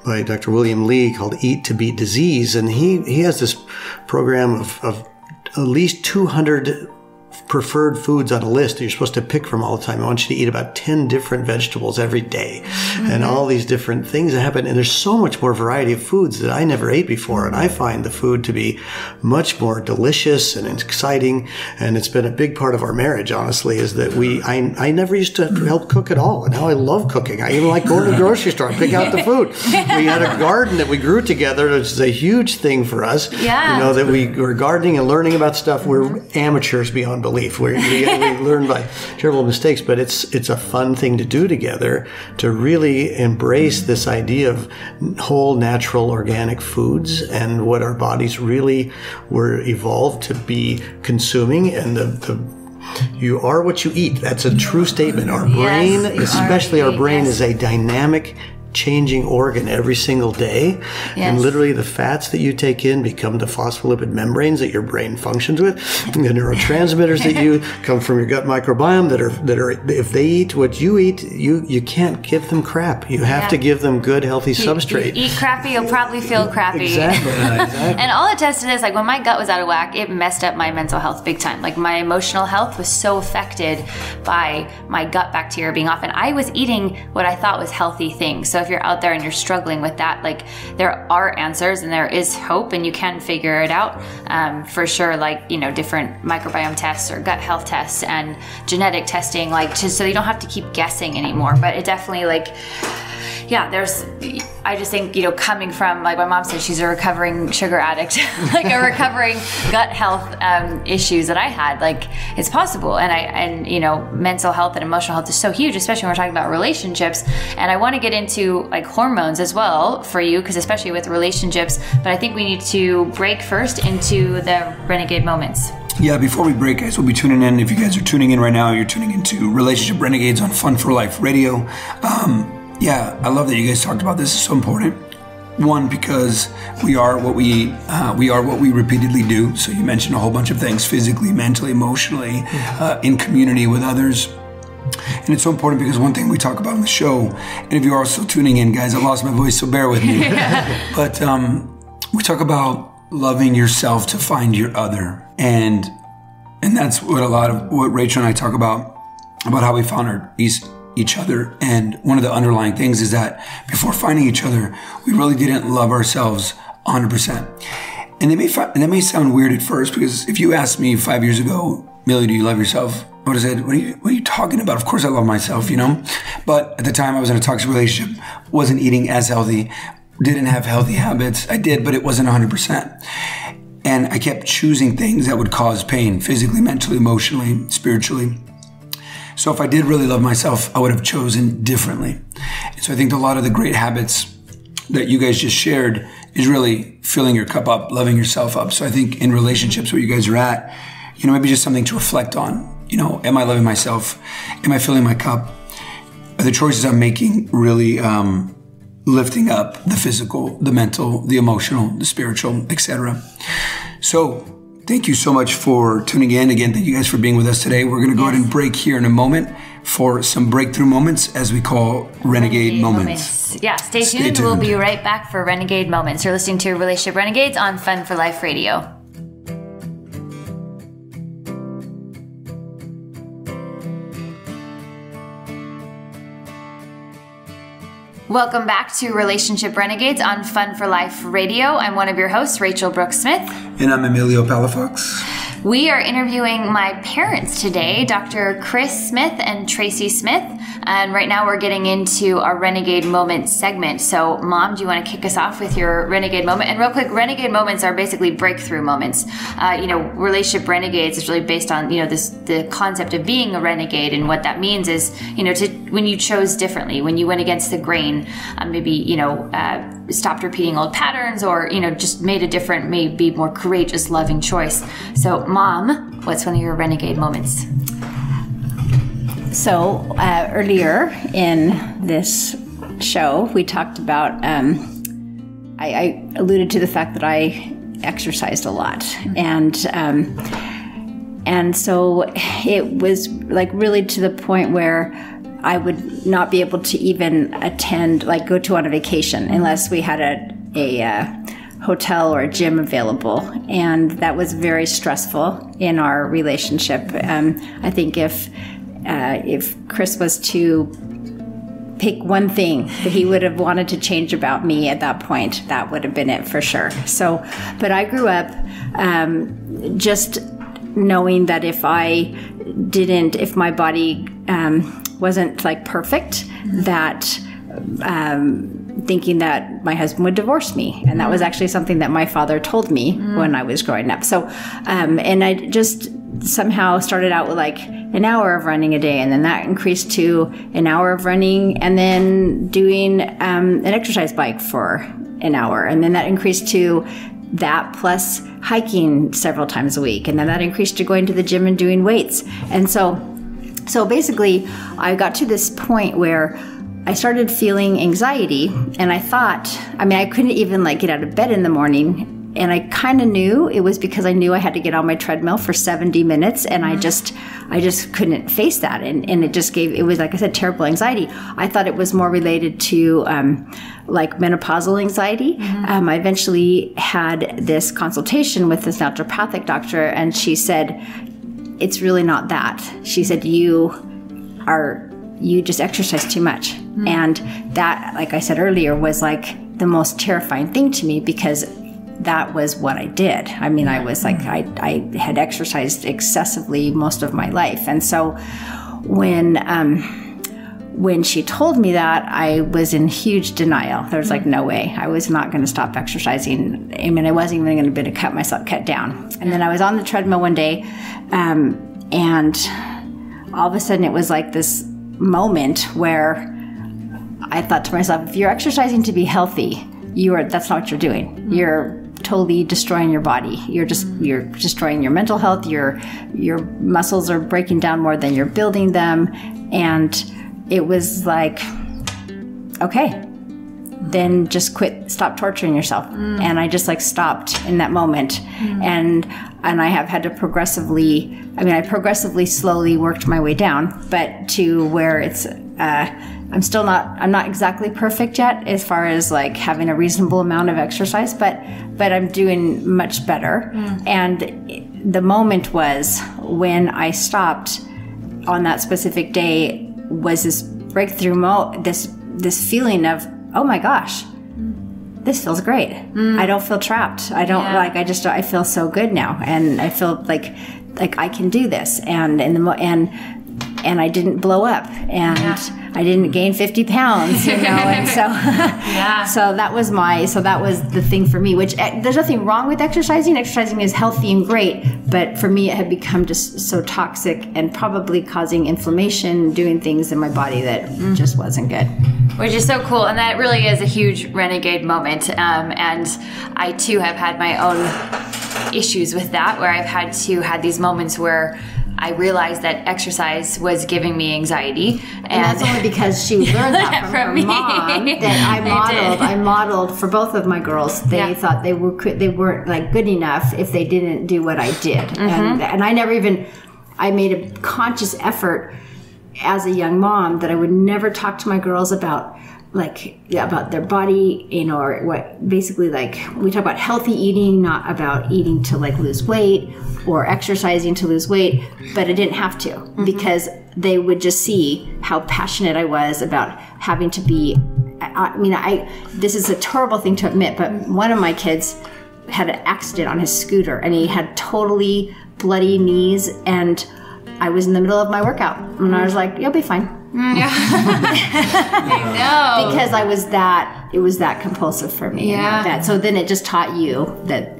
by Dr. William Lee called Eat to Beat Disease. And he has this program of at least 200 preferred foods on a list that you're supposed to pick from all the time. I want you to eat about 10 different vegetables every day and all these different things that happen. And there's so much more variety of foods that I never ate before. And I find the food to be much more delicious and exciting. And it's been a big part of our marriage, honestly, is that I never used to help cook at all. And now I love cooking. I even like going to the grocery store and pick out the food. We had a garden that we grew together, which is a huge thing for us. Yeah. You know, that we were gardening and learning about stuff. We're amateurs beyond belief. We learn by terrible mistakes, but it's a fun thing to do together to really embrace this idea of whole, natural, organic foods and what our bodies really were evolved to be consuming. And you are what you eat. That's a true statement. Our brain, especially our brain, is a dynamic, changing organ every single day. And literally the fats that you take in become the phospholipid membranes that your brain functions with. And the neurotransmitters that you come from your gut microbiome that are if they eat what you eat, you can't give them crap. You have to give them good, healthy substrate. You eat crappy, you'll probably feel crappy. Exactly. And I'll attest to this, like when my gut was out of whack, it messed up my mental health big time. Like my emotional health was so affected by my gut bacteria being off, and I was eating what I thought was healthy things. So if you're out there and you're struggling with that, like there are answers and there is hope and you can figure it out for sure. Like, you know, different microbiome tests or gut health tests and genetic testing, like so you don't have to keep guessing anymore. But it definitely I just think, you know, coming from, like my mom said, she's a recovering sugar addict, like a recovering gut health issues that I had, like it's possible. And you know, mental health and emotional health is so huge, especially when we're talking about relationships. And I want to get into like hormones as well for you, because especially with relationships, but I think we need to break first into the Renegade Moments. Yeah, before we break, guys, we'll be tuning in. If you guys are tuning in right now, you're tuning into Relationship Renegades on Fun for Life Radio. Yeah, I love that you guys talked about this. It's so important. One, because we are what we eat. We are what we repeatedly do. So you mentioned a whole bunch of things, physically, mentally, emotionally, in community with others. And it's so important because one thing we talk about on the show, and if you're also tuning in, guys, I lost my voice, so bear with me. But we talk about loving yourself to find your other. And that's what a lot of what Rachel and I talk about how we found each other. And one of the underlying things is that before finding each other, we really didn't love ourselves 100%. And that may sound weird at first, because if you asked me 5 years ago, Millie, do you love yourself? I would have said, what are you talking about? Of course I love myself, you know? But at the time I was in a toxic relationship, wasn't eating as healthy, didn't have healthy habits. I did, but it wasn't 100%. And I kept choosing things that would cause pain, physically, mentally, emotionally, spiritually. So if I did really love myself, I would have chosen differently. And so I think a lot of the great habits that you guys just shared is really filling your cup up, loving yourself up. So I think in relationships where you guys are at, you know, maybe just something to reflect on. You know, am I loving myself? Am I filling my cup? Are the choices I'm making really lifting up the physical, the mental, the emotional, the spiritual, etc.? So thank you so much for tuning in. Again, thank you guys for being with us today. We're going to go ahead and break here in a moment for some breakthrough moments, as we call Renegade moments. Yeah, stay tuned. We'll be right back for Renegade Moments. You're listening to Relationship Renegades on Fun for Life Radio. Welcome back to Relationship Renegades on Fun for Life Radio. I'm one of your hosts, Rachel Brooke Smith. And I'm Emilio Palafox. We are interviewing my parents today, Dr. Chris Smith and Tracy Smith. And right now we're getting into our Renegade Moment segment. So, Mom, do you want to kick us off with your Renegade Moment? And real quick, Renegade Moments are basically breakthrough moments. Relationship Renegades is really based on, the concept of being a renegade. And what that means is, when you chose differently, when you went against the grain, stopped repeating old patterns or, just made a different, maybe more courageous, loving choice. So, Mom, what's one of your renegade moments? So, earlier in this show, we talked about, I alluded to the fact that I exercised a lot. And so it was like really to the point where I would not be able to even go to on a vacation unless we had a hotel or a gym available, and that was very stressful in our relationship. I think if Chris was to pick one thing that he would have wanted to change about me at that point, that would have been it for sure. So, but I grew up just knowing that if my body wasn't like perfect, that thinking that my husband would divorce me. And that was actually something that my father told me when I was growing up. So, and I just somehow started out with like an hour of running a day, and then that increased to an hour of running, and then doing an exercise bike for an hour. And then that increased to that plus hiking several times a week. And then that increased to going to the gym and doing weights. And so basically I got to this point where I started feeling anxiety, and I thought, I couldn't even get out of bed in the morning, and I kind of knew it was because I knew I had to get on my treadmill for 70 minutes, and I just couldn't face that, and it was, like I said, terrible anxiety. I thought it was more related to menopausal anxiety. I eventually had this consultation with this naturopathic doctor, and she said, it's really not that. She said, you just exercise too much. And that, like I said earlier, was like the most terrifying thing to me, because that was what I did. I was like, I had exercised excessively most of my life. And so when she told me that, I was in huge denial. There was no way. I was not going to stop exercising. I wasn't even going to be able to cut down. And then I was on the treadmill one day, and all of a sudden it was like this moment where I thought to myself, if you're exercising to be healthy, that's not what you're doing. You're totally destroying your body. You're destroying your mental health. Your muscles are breaking down more than you're building them. And it was like, okay, then just quit, stop torturing yourself. And I just stopped in that moment. And I have had to progressively slowly worked my way down, but to where it's, I'm not exactly perfect yet as far as having a reasonable amount of exercise, but I'm doing much better. And the moment was when I stopped on that specific day was this breakthrough this feeling of, oh my gosh, this feels great. I don't feel trapped. I don't I feel so good now. And I feel like I can do this. And and I didn't blow up, and I didn't gain 50 pounds, and so, so that was the thing for me, which there's nothing wrong with exercising. Exercising is healthy and great, but for me, it had become just so toxic and probably causing inflammation, doing things in my body that just wasn't good. Which is so cool, and that really is a huge renegade moment. And I too have had my own issues with that, where I've had these moments where I realized that exercise was giving me anxiety, and that's only because she learned that from her mom. That I modeled for both of my girls. They thought they weren't good enough if they didn't do what I did, and I made a conscious effort as a young mom that I would never talk to my girls about their body, or what basically we talk about healthy eating, not about eating to lose weight or exercising to lose weight, but I didn't have to, because they would just see how passionate I was about having to be this is a terrible thing to admit, but one of my kids had an accident on his scooter, and he had totally bloody knees, and I was in the middle of my workout, and I was like, "You'll be fine." Yeah. I know. Because it was that compulsive for me. Yeah. So then it just taught you that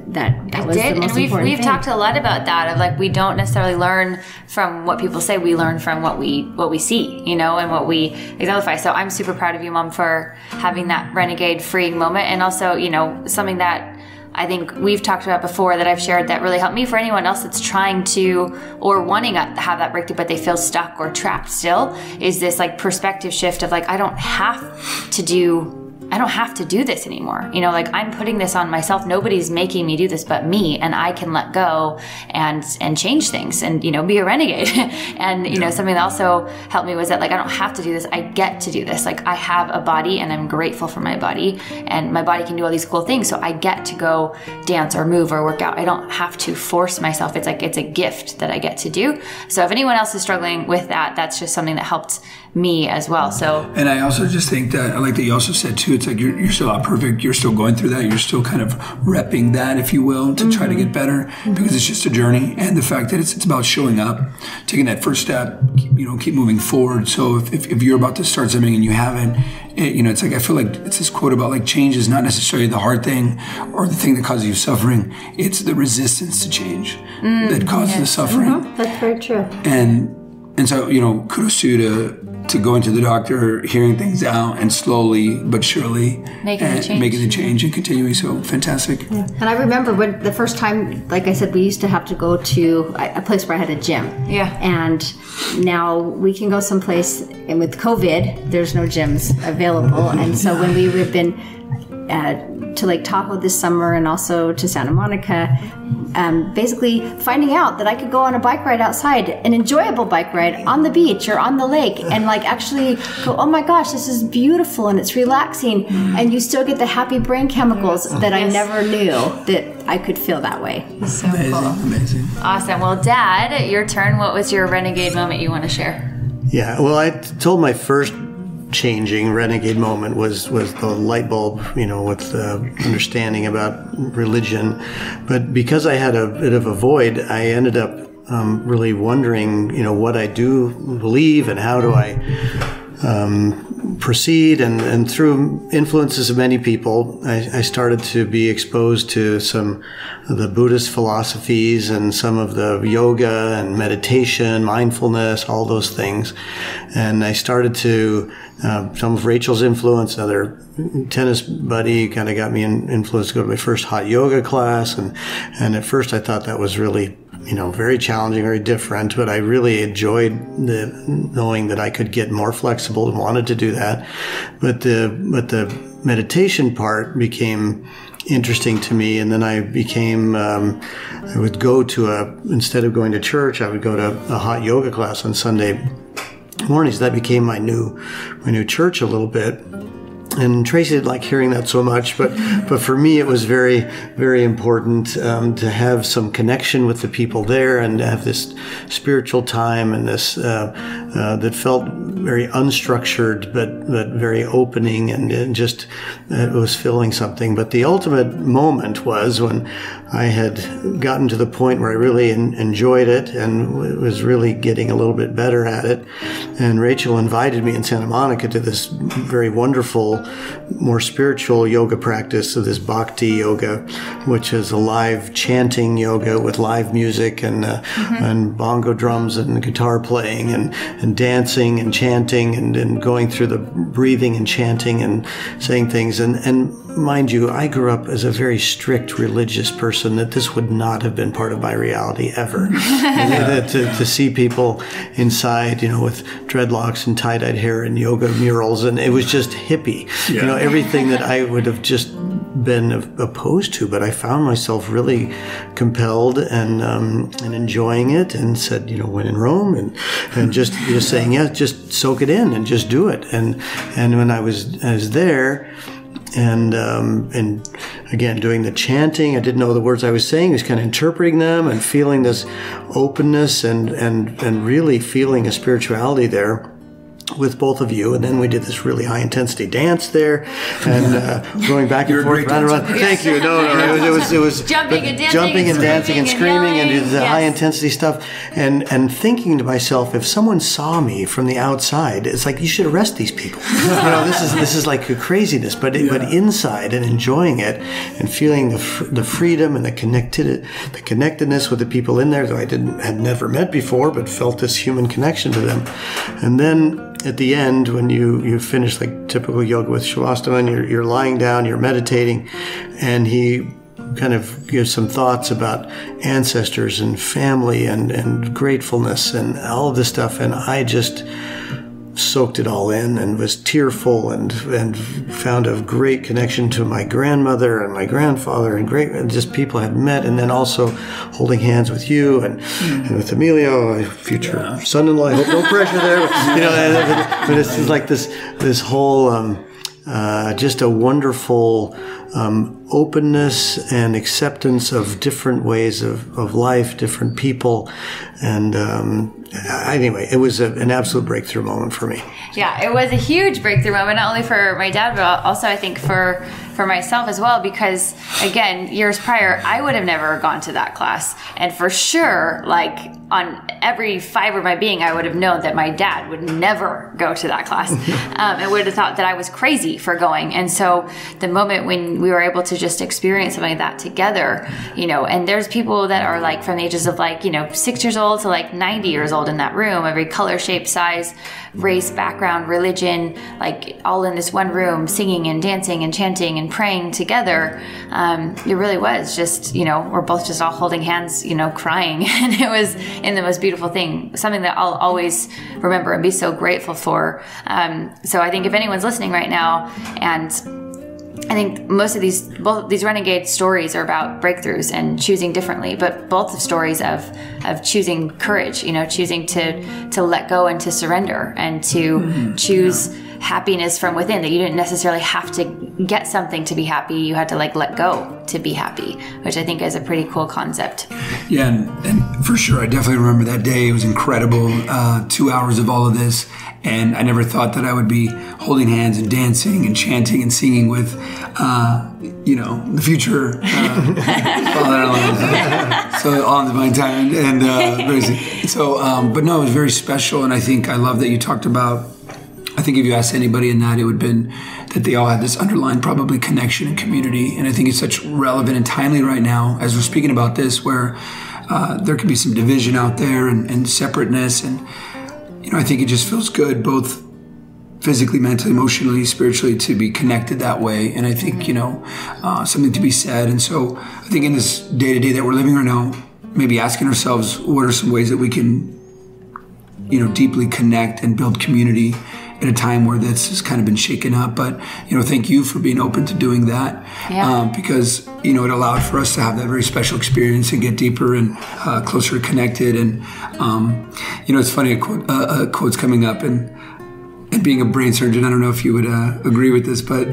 was the most important we've thing. talked a lot about that, of like, we don't necessarily learn from what people say, we learn from what we see, you know, and what we exemplify. So I'm super proud of you, Mom, for having that renegade freeing moment, and also, you know, something that I think we've talked about before that I've shared that really helped me. For anyone else that's trying to or wanting to have that breakthrough, but they feel stuck or trapped still, is this like perspective shift of like, I don't have to do this anymore. You know, like, I'm putting this on myself. Nobody's making me do this but me, and I can let go and change things and, you know, be a renegade. And, you know, something that also helped me was that, like, I don't have to do this. I get to do this. Like, I have a body, and I'm grateful for my body, and my body can do all these cool things. So I get to go dance or move or work out. I don't have to force myself. It's like, it's a gift that I get to do. So if anyone else is struggling with that, that's just something that helped me as well. So, and I also just think that, I like that you also said too, it's like you're still not perfect. You're still going through that. You're still kind of repping that, if you will, to try to get better, because it's just a journey. And the fact that it's about showing up, taking that first step, you know, keep moving forward. So if you're about to start something and you haven't, you know, it's like, I feel like it's this quote about like, change is not necessarily the hard thing or the thing that causes you suffering. It's the resistance to change that causes the suffering. That's very true. And so, you know, kudos to you to go into the doctor, hearing things out, and slowly but surely making the change and continuing. So fantastic. Yeah. And I remember when the first time, like I said, we used to have to go to a place where I had a gym. Yeah. And now we can go someplace, and with COVID, there's no gyms available. And so when we have been to Lake Tahoe this summer and also to Santa Monica, basically finding out that I could go on a bike ride outside, an enjoyable bike ride on the beach or on the lake, and like actually go, oh my gosh, this is beautiful and it's relaxing, and you still get the happy brain chemicals that I never knew that I could feel that way. So cool. Amazing. Awesome. Well, Dad, your turn. What was your renegade moment you want to share? Yeah, well, I told my first changing renegade moment was the light bulb, you know, with understanding about religion. But because I had a bit of a void, I ended up really wondering, you know, what I do believe and how do I proceed. And through influences of many people, I started to be exposed to some of the Buddhist philosophies and some of the yoga and meditation, mindfulness, all those things. And I started to some of Rachel's influence, another tennis buddy kind of got me influenced to go to my first hot yoga class. And at first I thought that was really, you know, very challenging, very different, but I really enjoyed knowing that I could get more flexible and wanted to do that. But the meditation part became interesting to me. And then I became, I would go to instead of going to church, I would go to a hot yoga class on Sunday mornings. That became my new church a little bit. And Tracy didn't like hearing that so much, but for me it was very, very important to have some connection with the people there and to have this spiritual time and this that felt very unstructured but very opening, and just it was filling something. But the ultimate moment was when I had gotten to the point where I really enjoyed it and was really getting a little bit better at it. And Rachel invited me in Santa Monica to this very wonderful, more spiritual yoga practice of this bhakti yoga, which is a live chanting yoga with live music and bongo drums and guitar playing and dancing and chanting and going through the breathing and chanting and saying things. And mind you, I grew up as a very strict religious person, that this would not have been part of my reality ever. to see people inside, you know, with dreadlocks and tie-dyed hair and yoga murals, and it was just hippie. Yeah. You know, everything that I would have just been opposed to, but I found myself really compelled and enjoying it, and said, you know, when in Rome, and just saying, yeah, just soak it in and just do it. And when I was there, and again, doing the chanting, I didn't know the words I was saying. I was kind of interpreting them and feeling this openness and really feeling a spirituality there. with both of you, and then we did this really high intensity dance there, and going back and forth, round and round. Thank you. No, it was jumping and dancing and screaming and the high intensity stuff, and thinking to myself, if someone saw me from the outside, it's like, you should arrest these people. This is like a craziness, but inside and enjoying it and feeling the freedom and the connectedness with the people in there that I had never met before, but felt this human connection to them. And then at the end, when you finish like typical yoga with Shavasana, and you're lying down, you're meditating, and he kind of gives some thoughts about ancestors and family and gratefulness and all of this stuff, and I just soaked it all in and was tearful and found a great connection to my grandmother and my grandfather and just people I had met, and then also holding hands with you and with Emilio, my future son-in-law. I hope no pressure there, but it's like this whole just a wonderful openness and acceptance of different ways of life, different people, and anyway, it was an absolute breakthrough moment for me. Yeah, it was a huge breakthrough moment, not only for my dad, but also I think for myself as well, because again, years prior, I would have never gone to that class. And for sure, like on every fiber of my being, I would have known that my dad would never go to that class. And would have thought that I was crazy for going. And so the moment when we were able to just experience something like that together, and there's people that are like from the ages of 6 years old to 90 years old in that room, every color, shape, size, race, background, religion, like all in this one room, singing and dancing and chanting and praying together. It really was just, we're both just all holding hands, crying. And it was in the most beautiful thing, something that I'll always remember and be so grateful for. So I think if anyone's listening right now, and I think both these Renegade stories are about breakthroughs and choosing differently, but both the stories of choosing courage, choosing to let go and to surrender and to choose happiness from within, that you didn't necessarily have to get something to be happy. You had to let go to be happy, which I think is a pretty cool concept. Yeah, and for sure, I definitely remember that day. It was incredible. 2 hours of all of this. And I never thought that I would be holding hands and dancing and chanting and singing with, the future father-in-law. So all in divine time and so, but no, it was very special. And I love that you talked about. I think if you asked anybody in that, it would have been that they all had this underlying probably connection and community. And I think it's such relevant and timely right now as we're speaking about this, where there could be some division out there and separateness. And, I think it just feels good, both physically, mentally, emotionally, spiritually, to be connected that way. And I think, something to be said. And so I think in this day-to-day that we're living right now, maybe asking ourselves, what are some ways that we can, deeply connect and build community at a time where this has kind of been shaken up. But, thank you for being open to doing that. Yeah. Because, it allowed for us to have that very special experience and get deeper and closer connected. And, it's funny, a quote's coming up, and being a brain surgeon, I don't know if you would agree with this, but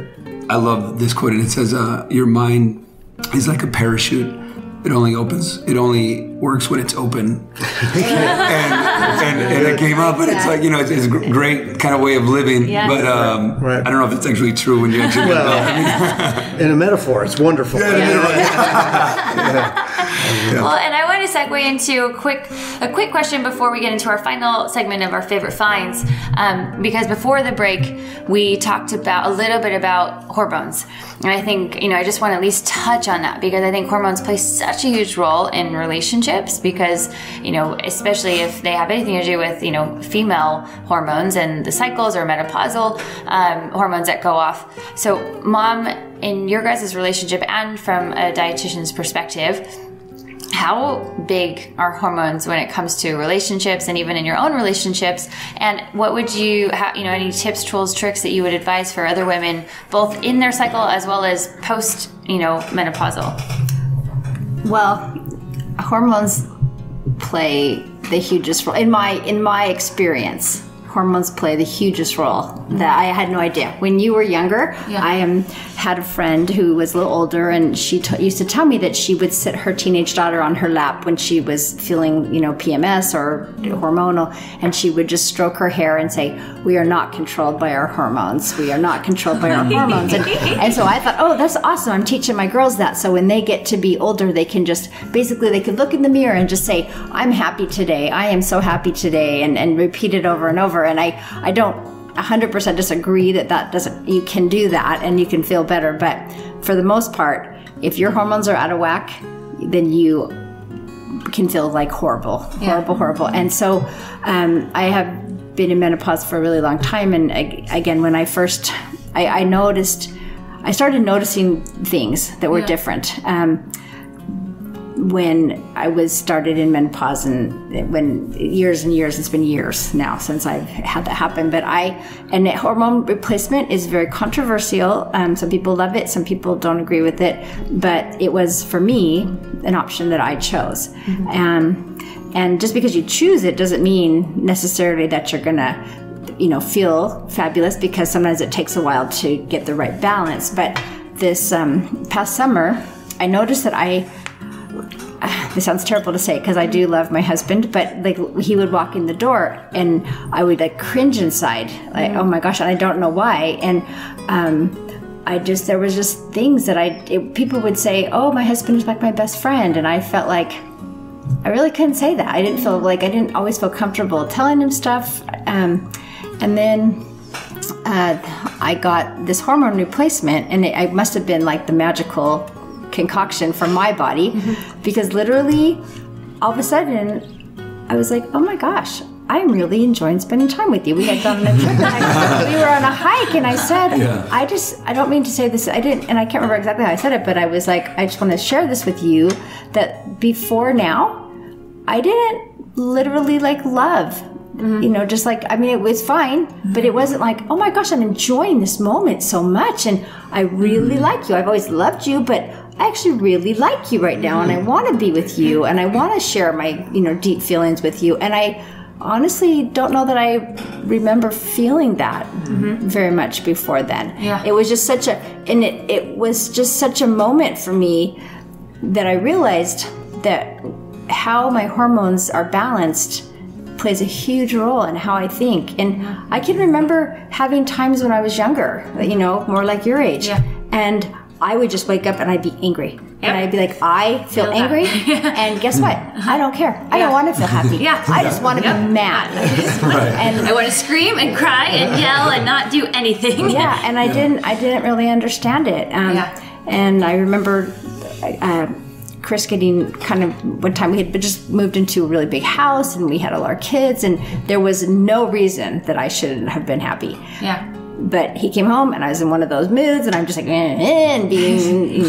I love this quote, and it says, your mind is like a parachute. It only works when it's open. and it came up, but it's like, it's a great kind of way of living. Yes. But right. I don't know if it's actually true when you actually in a metaphor, it's wonderful. Well, and I want to segue into a quick question before we get into our final segment of our favorite finds, because before the break we talked about a little bit about hormones, and I think I just want to at least touch on that, because I think hormones play such a huge role in relationships, because especially if they have anything to do with female hormones and the cycles or menopausal hormones that go off. So, Mom, in your guys' relationship and from a dietitian's perspective, how big are hormones when it comes to relationships and even in your own relationships? And what would you have, any tips, tools, tricks that you would advise for other women, both in their cycle as well as post, menopausal? Well, hormones play the hugest role in my experience. hormones play the hugest role that I had no idea. When you were younger, I had a friend who was a little older, and she used to tell me that she would sit her teenage daughter on her lap when she was feeling, PMS or hormonal, and she would just stroke her hair and say, "We are not controlled by our hormones. We are not controlled by our hormones." And so I thought, oh, that's awesome. I'm teaching my girls that. So when they get to be older, they can just, basically they could look in the mirror and just say, "I'm happy today. I am so happy today," and repeat it over and over. And I don't 100% disagree that doesn't, you can do that and you can feel better. But for the most part, if your hormones are out of whack, then you can feel like horrible. And so I have been in menopause for a really long time. And again, when I first, I started noticing things that were different. When I was started in menopause, and when years and years, it's been years now since I've had that happen. But and hormone replacement is very controversial. Some people love it, some people don't agree with it. But it was, for me, an option that I chose. And just because you choose it doesn't mean necessarily that you're gonna, feel fabulous, because sometimes it takes a while to get the right balance. But this past summer, I noticed that this sounds terrible to say because I do love my husband, but like he would walk in the door and I would like cringe inside, like, oh my gosh, and I don't know why. And there was just things that people would say, oh, my husband is like my best friend. And I felt like I really couldn't say that. I didn't always feel comfortable telling him stuff. And then I got this hormone replacement, and I must have been like the magical concoction from my body, because literally all of a sudden I was like, oh my gosh, I'm really enjoying spending time with you. We had gone on a trip, and we were on a hike, and I said, I don't mean to say this, I didn't, and I can't remember exactly how I said it, but I was like, I just want to share this with you, that before now, I didn't literally like love, just like, I mean, it was fine, but it wasn't like, oh my gosh, I'm enjoying this moment so much, and I really like you. I've always loved you, but I actually really like you right now, and I want to be with you, and I want to share my, deep feelings with you. And I honestly don't know that I remember feeling that very much before then. It was just it was just such a moment for me that I realized that how my hormones are balanced plays a huge role in how I think. And I can remember having times when I was younger, more like your age, and I would just wake up and I'd be angry. And I'd be like, I feel angry. And guess what? I don't care. I don't want to feel happy. I just want to be mad. And I want to scream and cry and yell and not do anything. And I didn't really understand it. And I remember Chris getting one time we had just moved into a really big house, and we had all our kids, and there was no reason that I shouldn't have been happy. But he came home, and I was in one of those moods, and I'm just like, and being,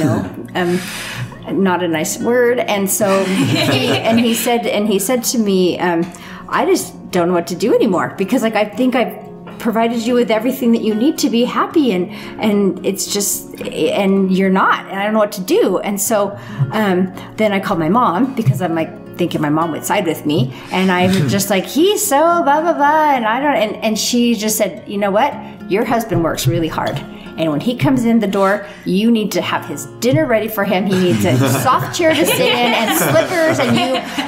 not a nice word. And so he said to me, I just don't know what to do anymore, because like I think I've provided you with everything that you need to be happy, and it's just, and you're not, and I don't know what to do. And so then I called my mom, because I'm like thinking my mom would side with me, and I'm just like, he's so blah blah blah, and I don't, and she just said, you know what, your husband works really hard, and when he comes in the door, you need to have his dinner ready for him. He needs a soft chair to sit in and slippers,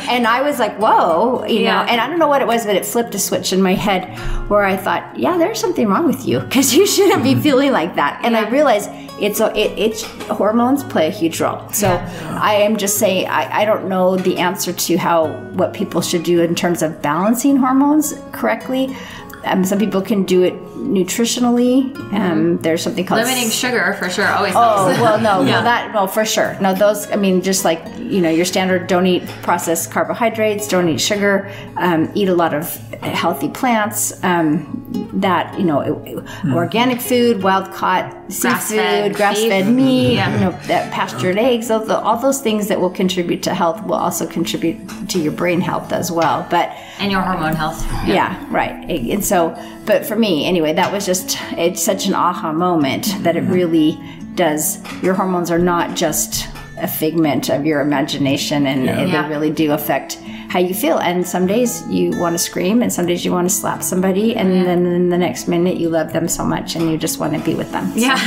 and I was like, whoa, and I don't know what it was, but it flipped a switch in my head where I thought, there's something wrong with you, because you shouldn't be feeling like that. And I realized it's hormones play a huge role. So I am just saying, I don't know the answer to what people should do in terms of balancing hormones correctly. Some people can do it nutritionally. There's something called limiting sugar for sure always helps. Oh well, no, for sure. No, those. I mean, just like your standard. Don't eat processed carbohydrates. Don't eat sugar. Eat a lot of healthy plants. Organic food, wild caught seafood, grass-fed meat. That pastured eggs. All those things that will contribute to health will also contribute to your brain health as well. And your hormone health. Right. And so, but for me, anyway, that was it's such an aha moment that it really does. Your hormones are not just a figment of your imagination, and they really do affect how you feel. And some days you want to scream, and some days you want to slap somebody, and then in the next minute you love them so much and you just want to be with them. Yeah.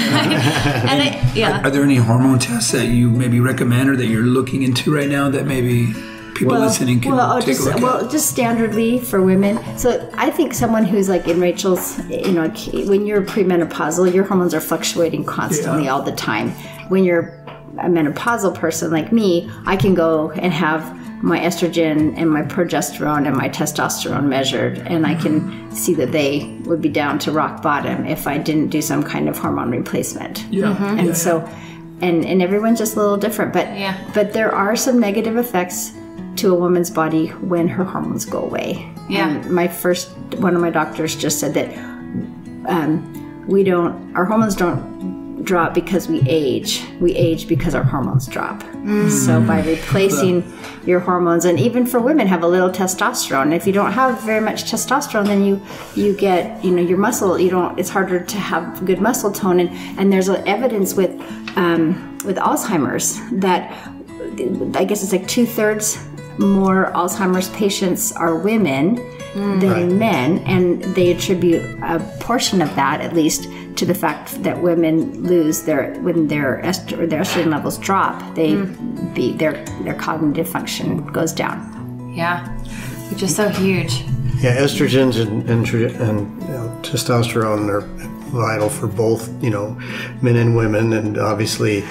Are there any hormone tests that you maybe recommend or that you're looking into right now that maybe people listening can take a look at? Well, just standardly for women. So I think someone who's like in Rachel's, when you're premenopausal, your hormones are fluctuating constantly all the time. When you're a menopausal person like me, I can go and have my estrogen and my progesterone and my testosterone measured, and I can see that they would be down to rock bottom if I didn't do some kind of hormone replacement. And everyone's just a little different, but there are some negative effects to a woman's body when her hormones go away. And one of my doctors just said that our hormones don't drop because we age because our hormones drop. So by replacing your hormones, and even for women have a little testosterone, if you don't have very much testosterone, then you get your muscle, it's harder to have good muscle tone, and there's evidence with Alzheimer's that I guess it's like 2/3 more Alzheimer's patients are women than men, and they attribute a portion of that, at least, to the fact that women lose when their estrogen levels drop, their cognitive function goes down. Yeah, which is so huge. Yeah, estrogens and testosterone are vital for both men and women, and obviously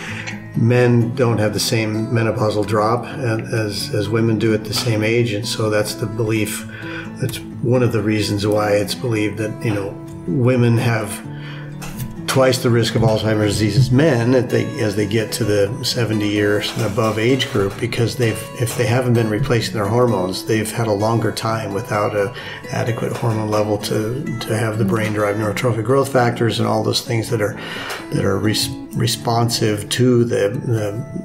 men don't have the same menopausal drop as women do at the same age, and so that's the belief. That's one of the reasons why it's believed that women have twice the risk of Alzheimer's disease as men as they get to the 70 years and above age group, because if they haven't been replacing their hormones, they've had a longer time without an adequate hormone level to have the brain-derived neurotrophic growth factors and all those things that are responsive to the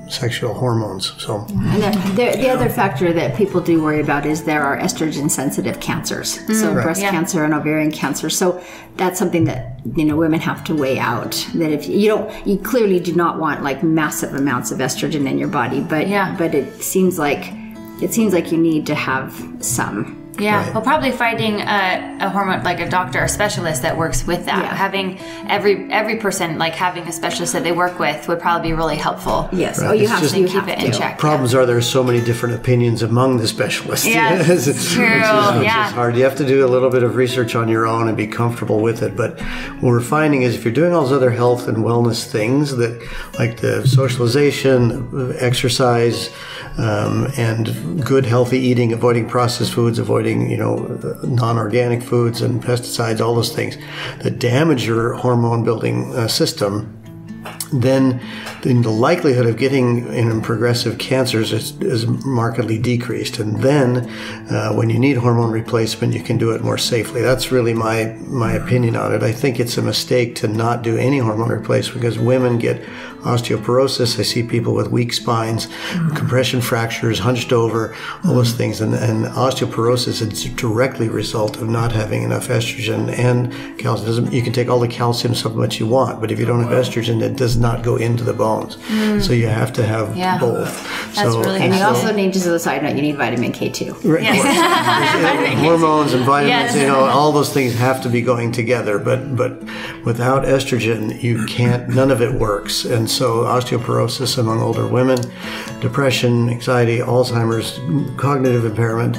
sexual hormones. So, and the other factor that people do worry about is there are estrogen-sensitive cancers, so breast cancer and ovarian cancer. So that's something that women have to weigh out. That if you clearly do not want like massive amounts of estrogen in your body, but it seems like you need to have some. Yeah, well, probably finding a hormone, like a doctor or specialist that works with that. Yeah. Having every person, like having a specialist that they work with would probably be really helpful. Yes, you have to keep it in check. Problems are there's so many different opinions among the specialists. Yes, it's true. Which is hard. You have to do a little bit of research on your own and be comfortable with it. But what we're finding is if you're doing all those other health and wellness things, that like the socialization, exercise, and good healthy eating, avoiding processed foods, avoiding non-organic foods and pesticides, all those things that damage your hormone building system, then the likelihood of getting progressive cancers is markedly decreased. And then when you need hormone replacement, you can do it more safely. That's really my opinion on it. I think it's a mistake to not do any hormone replacement because women get osteoporosis. I see people with weak spines, compression fractures, hunched over, all those things. And osteoporosis is directly a result of not having enough estrogen and calcium. You can take all the calcium supplements you want, but if you don't have estrogen, it does not go into the bones. So you have to have both. That's really and you also need, just as a side note, you need vitamin K2. Right. Yes. Hormones and vitamins, all those things have to be going together. But without estrogen, you can't. None of it works. And so osteoporosis among older women, depression, anxiety, Alzheimer's, cognitive impairment,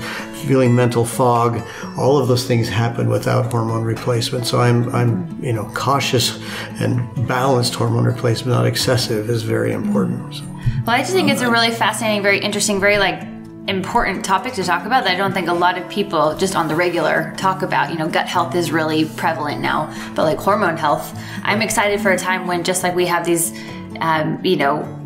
feeling mental fog, all of those things happen without hormone replacement. So I'm cautious, and balanced hormone replacement, not excessive, is very important. So. Well, I just think it's a really fascinating, very interesting, very important topic to talk about that I don't think a lot of people just on the regular talk about. Gut health is really prevalent now, but hormone health, I'm excited for a time when just we have these,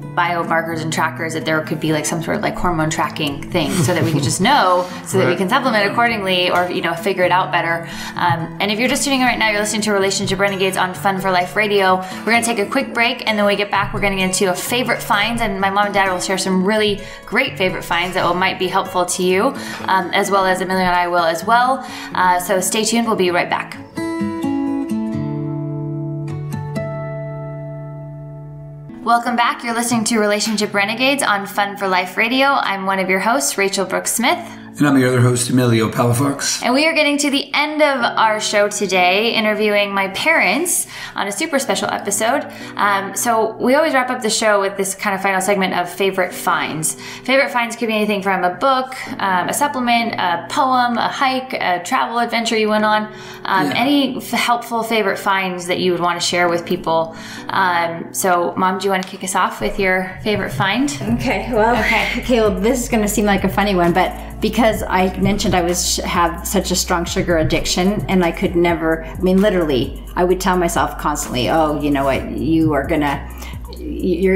biomarkers and trackers, that there could be some sort of hormone tracking thing so that we could just know so that we can supplement accordingly or figure it out better. And if you're just tuning in right now, you're listening to Relationship Renegades on Fun for Life Radio. We're going to take a quick break, and then when we get back, we're going to get into favorite finds, and my mom and dad will share some really great favorite finds that might be helpful to you, as well as Emilio and I will as well. So stay tuned. We'll be right back. Welcome back. You're listening to Relationship Renegades on Fun for Life Radio. I'm one of your hosts, Rachel Brooke Smith. And I'm your other host, Emilio Palafox. And we are getting to the end of our show today, interviewing my parents on a super special episode. So we always wrap up the show with this kind of final segment of favorite finds. Favorite finds could be anything from a book, a supplement, a poem, a hike, a travel adventure you went on. Any helpful favorite finds that you would want to share with people. So, Mom, do you want to kick us off with your favorite find? Okay, well, this is going to seem like a funny one, but because I mentioned I have such a strong sugar addiction, and I could never, literally, I would tell myself constantly, oh, you know what, you're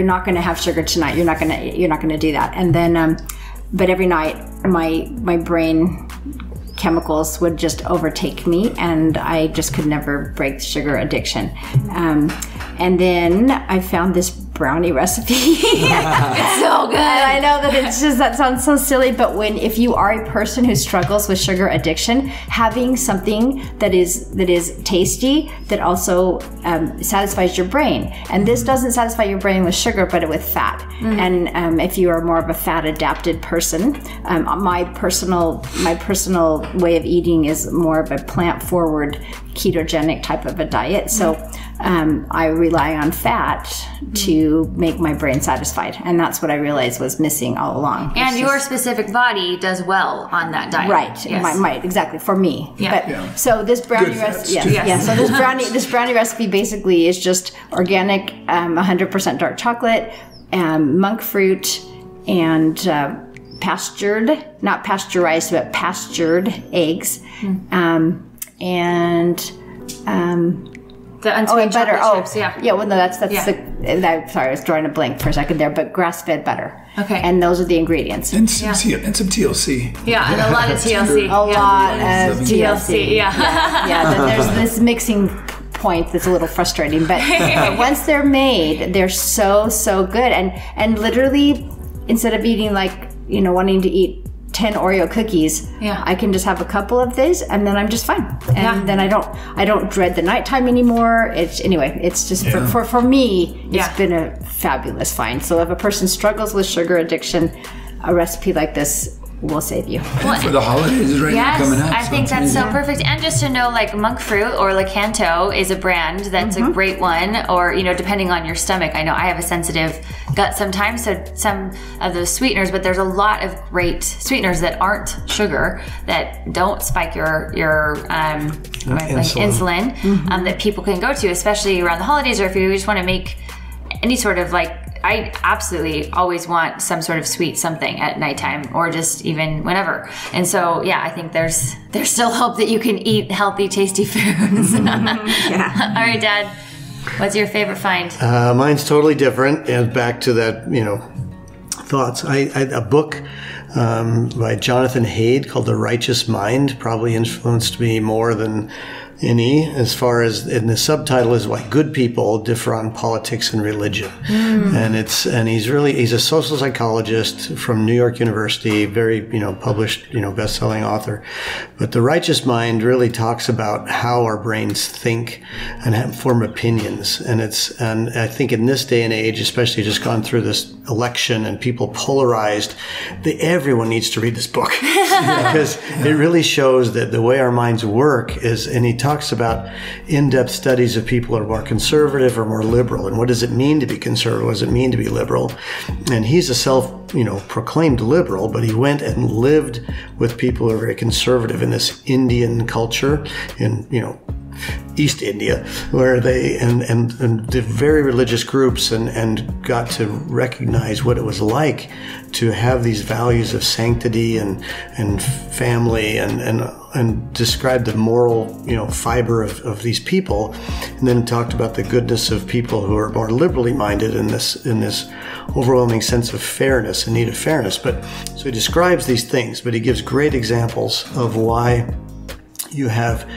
not gonna have sugar tonight. You're not gonna do that. And then, but every night, my brain chemicals would just overtake me, and I just could never break the sugar addiction. And then I found this brownie recipe. It's so good. And I know that that sounds so silly, but if you are a person who struggles with sugar addiction, having something that is tasty, that also satisfies your brain. And this doesn't satisfy your brain with sugar, but with fat. Mm-hmm. And if you are more of a fat adapted person, my personal way of eating is more of a plant forward ketogenic type of a diet. So I rely on fat to make my brain satisfied. And that's what I realized was missing all along. And your specific body does well on that diet. Right. Yes. Exactly. For me. Yeah. So this brownie recipe, so this brownie recipe basically is just organic, 100% dark chocolate, monk fruit, and not pasteurized, but pastured eggs. And the unsweetened butter. Chips, Well, no, that's sorry, I was drawing a blank for a second there, but grass-fed butter. Okay. And those are the ingredients. And some TLC. Yeah, and a lot of TLC. A lot of TLC. Yeah. Then there's this mixing point that's a little frustrating, but once they're made, they're so good. And literally, instead of eating wanting to eat 10 Oreo cookies, I can just have a couple of these, and then I'm just fine. And then I don't dread the nighttime anymore. It's just for me, it's been a fabulous find. So if a person struggles with sugar addiction, a recipe like this will save you. Well, for the holidays right now coming up. I think that's so perfect. And just to know, monk fruit or Lakanto is a brand that's a great one, or, depending on your stomach. I know I have a sensitive gut sometimes, so some of those sweeteners, but there's a lot of great sweeteners that aren't sugar, that don't spike your insulin, that people can go to, especially around the holidays, or if you just want to make any sort of I absolutely always want some sort of sweet something at nighttime, or just even whenever. And so, I think there's still hope that you can eat healthy, tasty foods. All right, Dad, what's your favorite find? Mine's totally different. And back to that, thoughts. A book by Jonathan Haidt called The Righteous Mind probably influenced me more than any, as far as, and the subtitle is Why Good People Differ on Politics and Religion. And he's a social psychologist from New York University, very, published, best-selling author. But The Righteous Mind really talks about how our brains think and form opinions. And I think in this day and age, especially just gone through this election and people polarized, everyone needs to read this book because it really shows that the way our minds work is, and he talks about in-depth studies of people who are more conservative or more liberal, and what does it mean to be conservative, what does it mean to be liberal. And he's a proclaimed liberal, but he went and lived with people who are very conservative in this Indian culture in East India, where they and the very religious groups, and got to recognize what it was like to have these values of sanctity and family and describe the moral fiber of these people, and then talked about the goodness of people who are more liberally minded in this overwhelming sense of fairness and need of fairness. But so he describes these things, but he gives great examples of why you have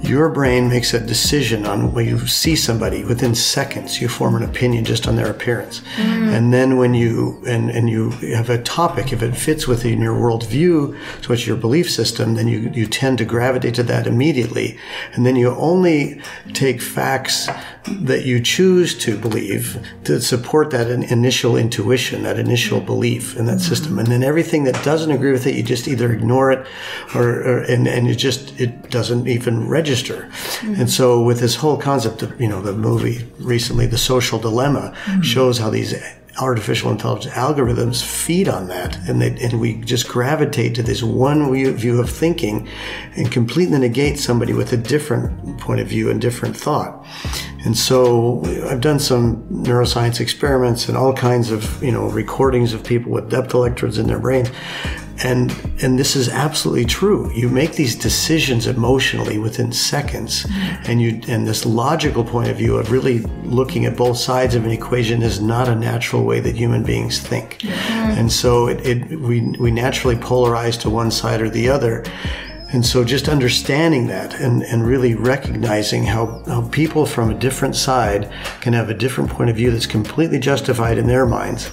your brain makes a decision on when you see somebody. Within seconds, you form an opinion just on their appearance. And then when you and you have a topic, if it fits within your worldview, so it's your belief system, then you tend to gravitate to that immediately. And then you only take facts that you choose to believe to support that initial intuition, that initial belief in that system. And then everything that doesn't agree with it, you just either ignore it and it doesn't even register. And so with this whole concept of, the movie recently, The Social Dilemma, shows how these artificial intelligence algorithms feed on that, and we just gravitate to this one view of thinking and completely negate somebody with a different point of view and different thought. And so I've done some neuroscience experiments and all kinds of recordings of people with depth electrodes in their brains. And this is absolutely true. You make these decisions emotionally within seconds, and this logical point of view of really looking at both sides of an equation is not a natural way that human beings think. And so we naturally polarize to one side or the other. And so just understanding that and really recognizing how people from a different side can have a different point of view that's completely justified in their minds.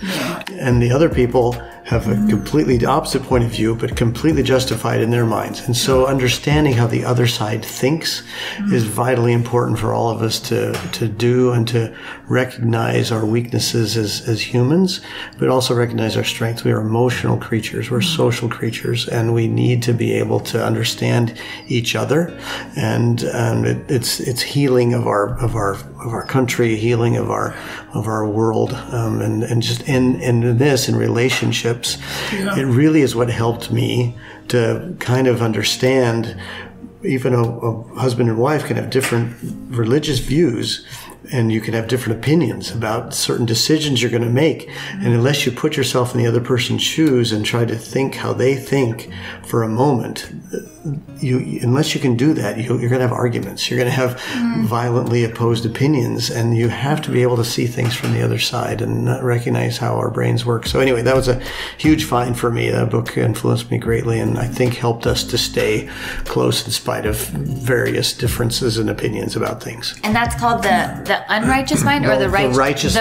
And the other people have a completely opposite point of view, but completely justified in their minds. And so understanding how the other side thinks is vitally important for all of us to do, and to recognize our weaknesses as humans, but also recognize our strengths. We are emotional creatures. We're social creatures, and we need to be able to understand each other. And it's healing of our country, healing of our world, and just in this, in relationships. It really is what helped me to kind of understand even a husband and wife can have different religious views, and you can have different opinions about certain decisions you're going to make. And unless you put yourself in the other person's shoes and try to think how they think for a moment, unless you can do that, you're going to have arguments. You're going to have violently opposed opinions, and you have to be able to see things from the other side and recognize how our brains work. So anyway, that was a huge find for me. That book influenced me greatly, and I think helped us to stay close in spite of various differences in opinions about things. And that's called the Unrighteous Mind, or the Righteous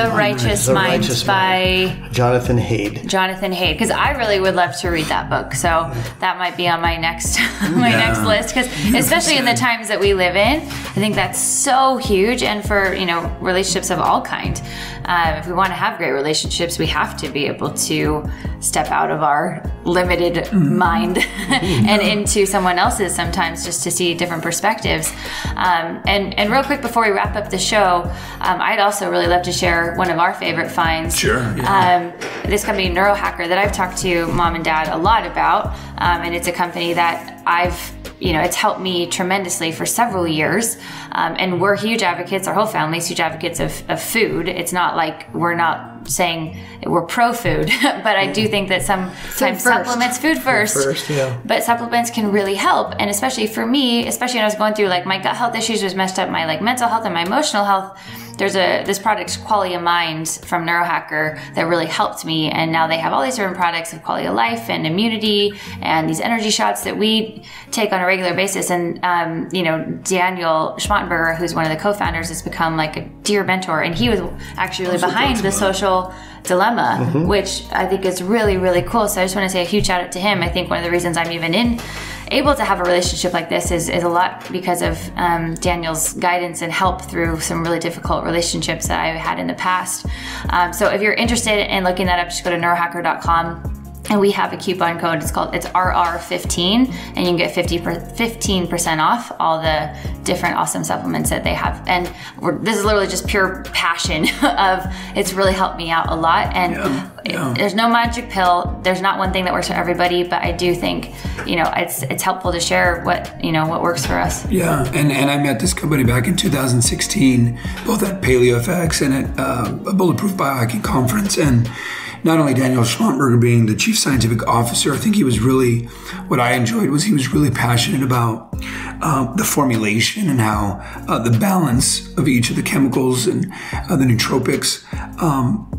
Mind by Jonathan Haidt. Because I really would love to read that book. So that might be on my next next list, because especially in the times that we live in, I think that's so huge. And for relationships of all kind, if we want to have great relationships, we have to be able to step out of our limited mind and into someone else's sometimes, just to see different perspectives. And real quick before we wrap up the show, I'd also really love to share one of our favorite finds. Sure. Yeah. This company, Neurohacker, that I've talked to Mom and Dad a lot about, and it's a company that it's helped me tremendously for several years. And we're huge advocates, our whole family's huge advocates of food. It's not like we're not saying we're pro-food, but I do think that sometimes supplements, food first, but supplements can really help. And especially for me, especially when I was going through my gut health issues was messed up, my mental health and my emotional health, there's this product, Quality of Mind, from Neurohacker, that really helped me. And now they have all these different products of quality of life and immunity and these energy shots that we take on a regular basis. And, Daniel Schmattenberger, who's one of the co-founders, has become like a dear mentor. And he was actually really behind The Social Dilemma, which I think is really, really cool. So I just want to say a huge shout out to him. I think one of the reasons I'm even able to have a relationship like this is a lot because of Daniel's guidance and help through some really difficult relationships that I had in the past. So if you're interested in looking that up, just go to neurohacker.com. And we have a coupon code. It's RR15, and you can get 15% off all the different awesome supplements that they have. And this is literally just pure passion of it's really helped me out a lot. And there's no magic pill. There's not one thing that works for everybody, but I do think it's helpful to share what works for us. Yeah, and I met this company back in 2016, both at PaleoFX and at a Bulletproof Biohacking Conference, and not only Daniel Schmattenberger being the chief scientific officer, I think he was really, what I enjoyed was he was really passionate about the formulation and how the balance of each of the chemicals and the nootropics.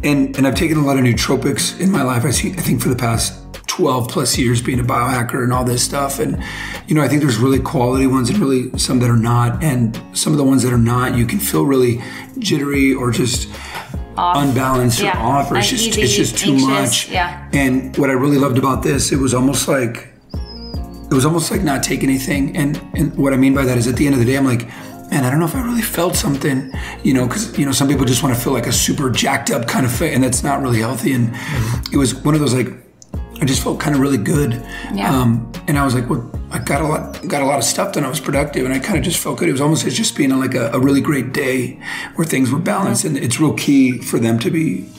And I've taken a lot of nootropics in my life. I think for the past 12 plus years being a biohacker and all this stuff. And, I think there's really quality ones and really some that are not. And some of the ones that are not, you can feel really jittery or just unbalanced or off, or it's just too much. Yeah. And what I really loved about this, it was almost like not taking anything. And what I mean by that is at the end of the day, I'm like, man, I don't know if I really felt something, because, some people just want to feel like a super jacked up kind of thing, and that's not really healthy. And it was one of those, like, I just felt kind of really good. Yeah. And I was like, well, I got a lot of stuff done. I was productive, and I kind of just felt good. It was almost as just being on like a really great day where things were balanced, and it's real key for them to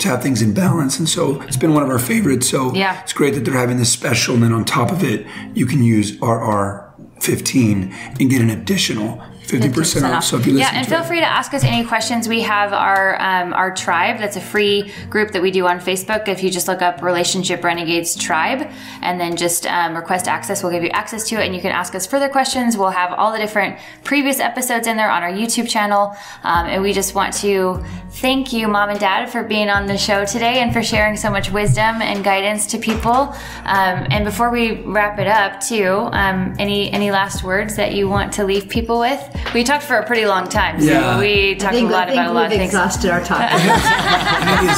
have things in balance. And so it's been one of our favorites. So it's great that they're having this special, and then on top of it, you can use RR15 and get an additional 50% off. So if you listen, feel free to ask us any questions. We have our tribe. That's a free group that we do on Facebook. If you just look up Relationship Renegades Tribe and then just request access, we'll give you access to it, and you can ask us further questions. We'll have all the different previous episodes in there on our YouTube channel. And we just want to thank you, Mom and Dad, for being on the show today and for sharing so much wisdom and guidance to people. And before we wrap it up, too, any last words that you want to leave people with? We talked for a pretty long time, so we talked a lot about a lot of things. We've exhausted our topic.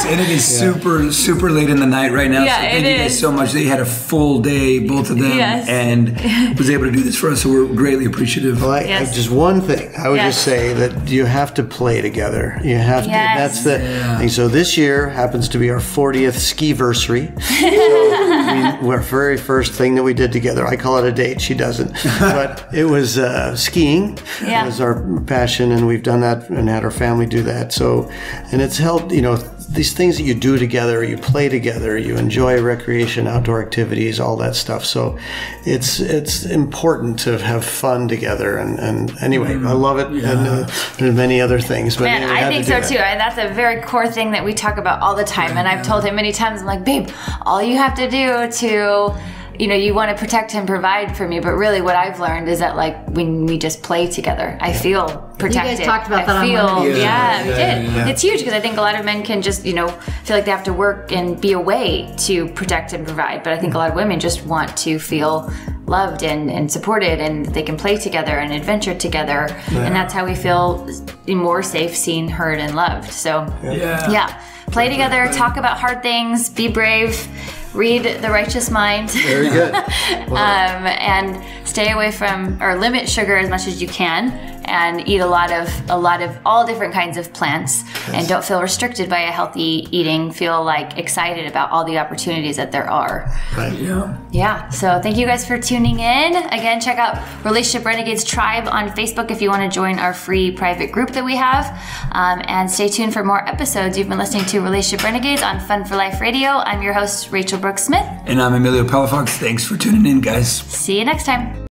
and it is super, super late in the night right now. Yeah, so thank you guys so much. They had a full day, both of them, and was able to do this for us. So we're greatly appreciative. Well, just one thing. I would just say that you have to play together. You have to. That's the thing. So this year happens to be our 40th ski-versary. So our very first thing that we did together. I call it a date. She doesn't. But it was skiing. It was our passion, and we've done that and had our family do that. So, and it's helped, these things that you do together, you play together, you enjoy recreation, outdoor activities, all that stuff. So it's important to have fun together. And anyway, I love it. And there's many other things. But man, I think so too. And that's a very core thing that we talk about all the time. And I've told him many times, I'm like, babe, all you have to do to... you want to protect and provide for me, but really what I've learned is that like when we just play together, I feel protected. You guys talked about that we did. Yeah. It's huge because I think a lot of men can just, feel like they have to work and be away to protect and provide. But I think a lot of women just want to feel loved and supported, and they can play together and adventure together. And that's how we feel more safe, seen, heard, and loved. So play together, talk about hard things, be brave. Read The Righteous Mind. Very good. And stay away from, or limit sugar as much as you can, and eat a lot of all different kinds of plants. And don't feel restricted by a healthy eating. Feel like excited about all the opportunities that there are. Right. Yeah. So thank you guys for tuning in. Again, check out Relationship Renegades Tribe on Facebook if you want to join our free private group that we have. And stay tuned for more episodes. You've been listening to Relationship Renegades on Fun for Life Radio. I'm your host, Rachel Brooke Smith. And I'm Emilio Palafox. Thanks for tuning in, guys. See you next time.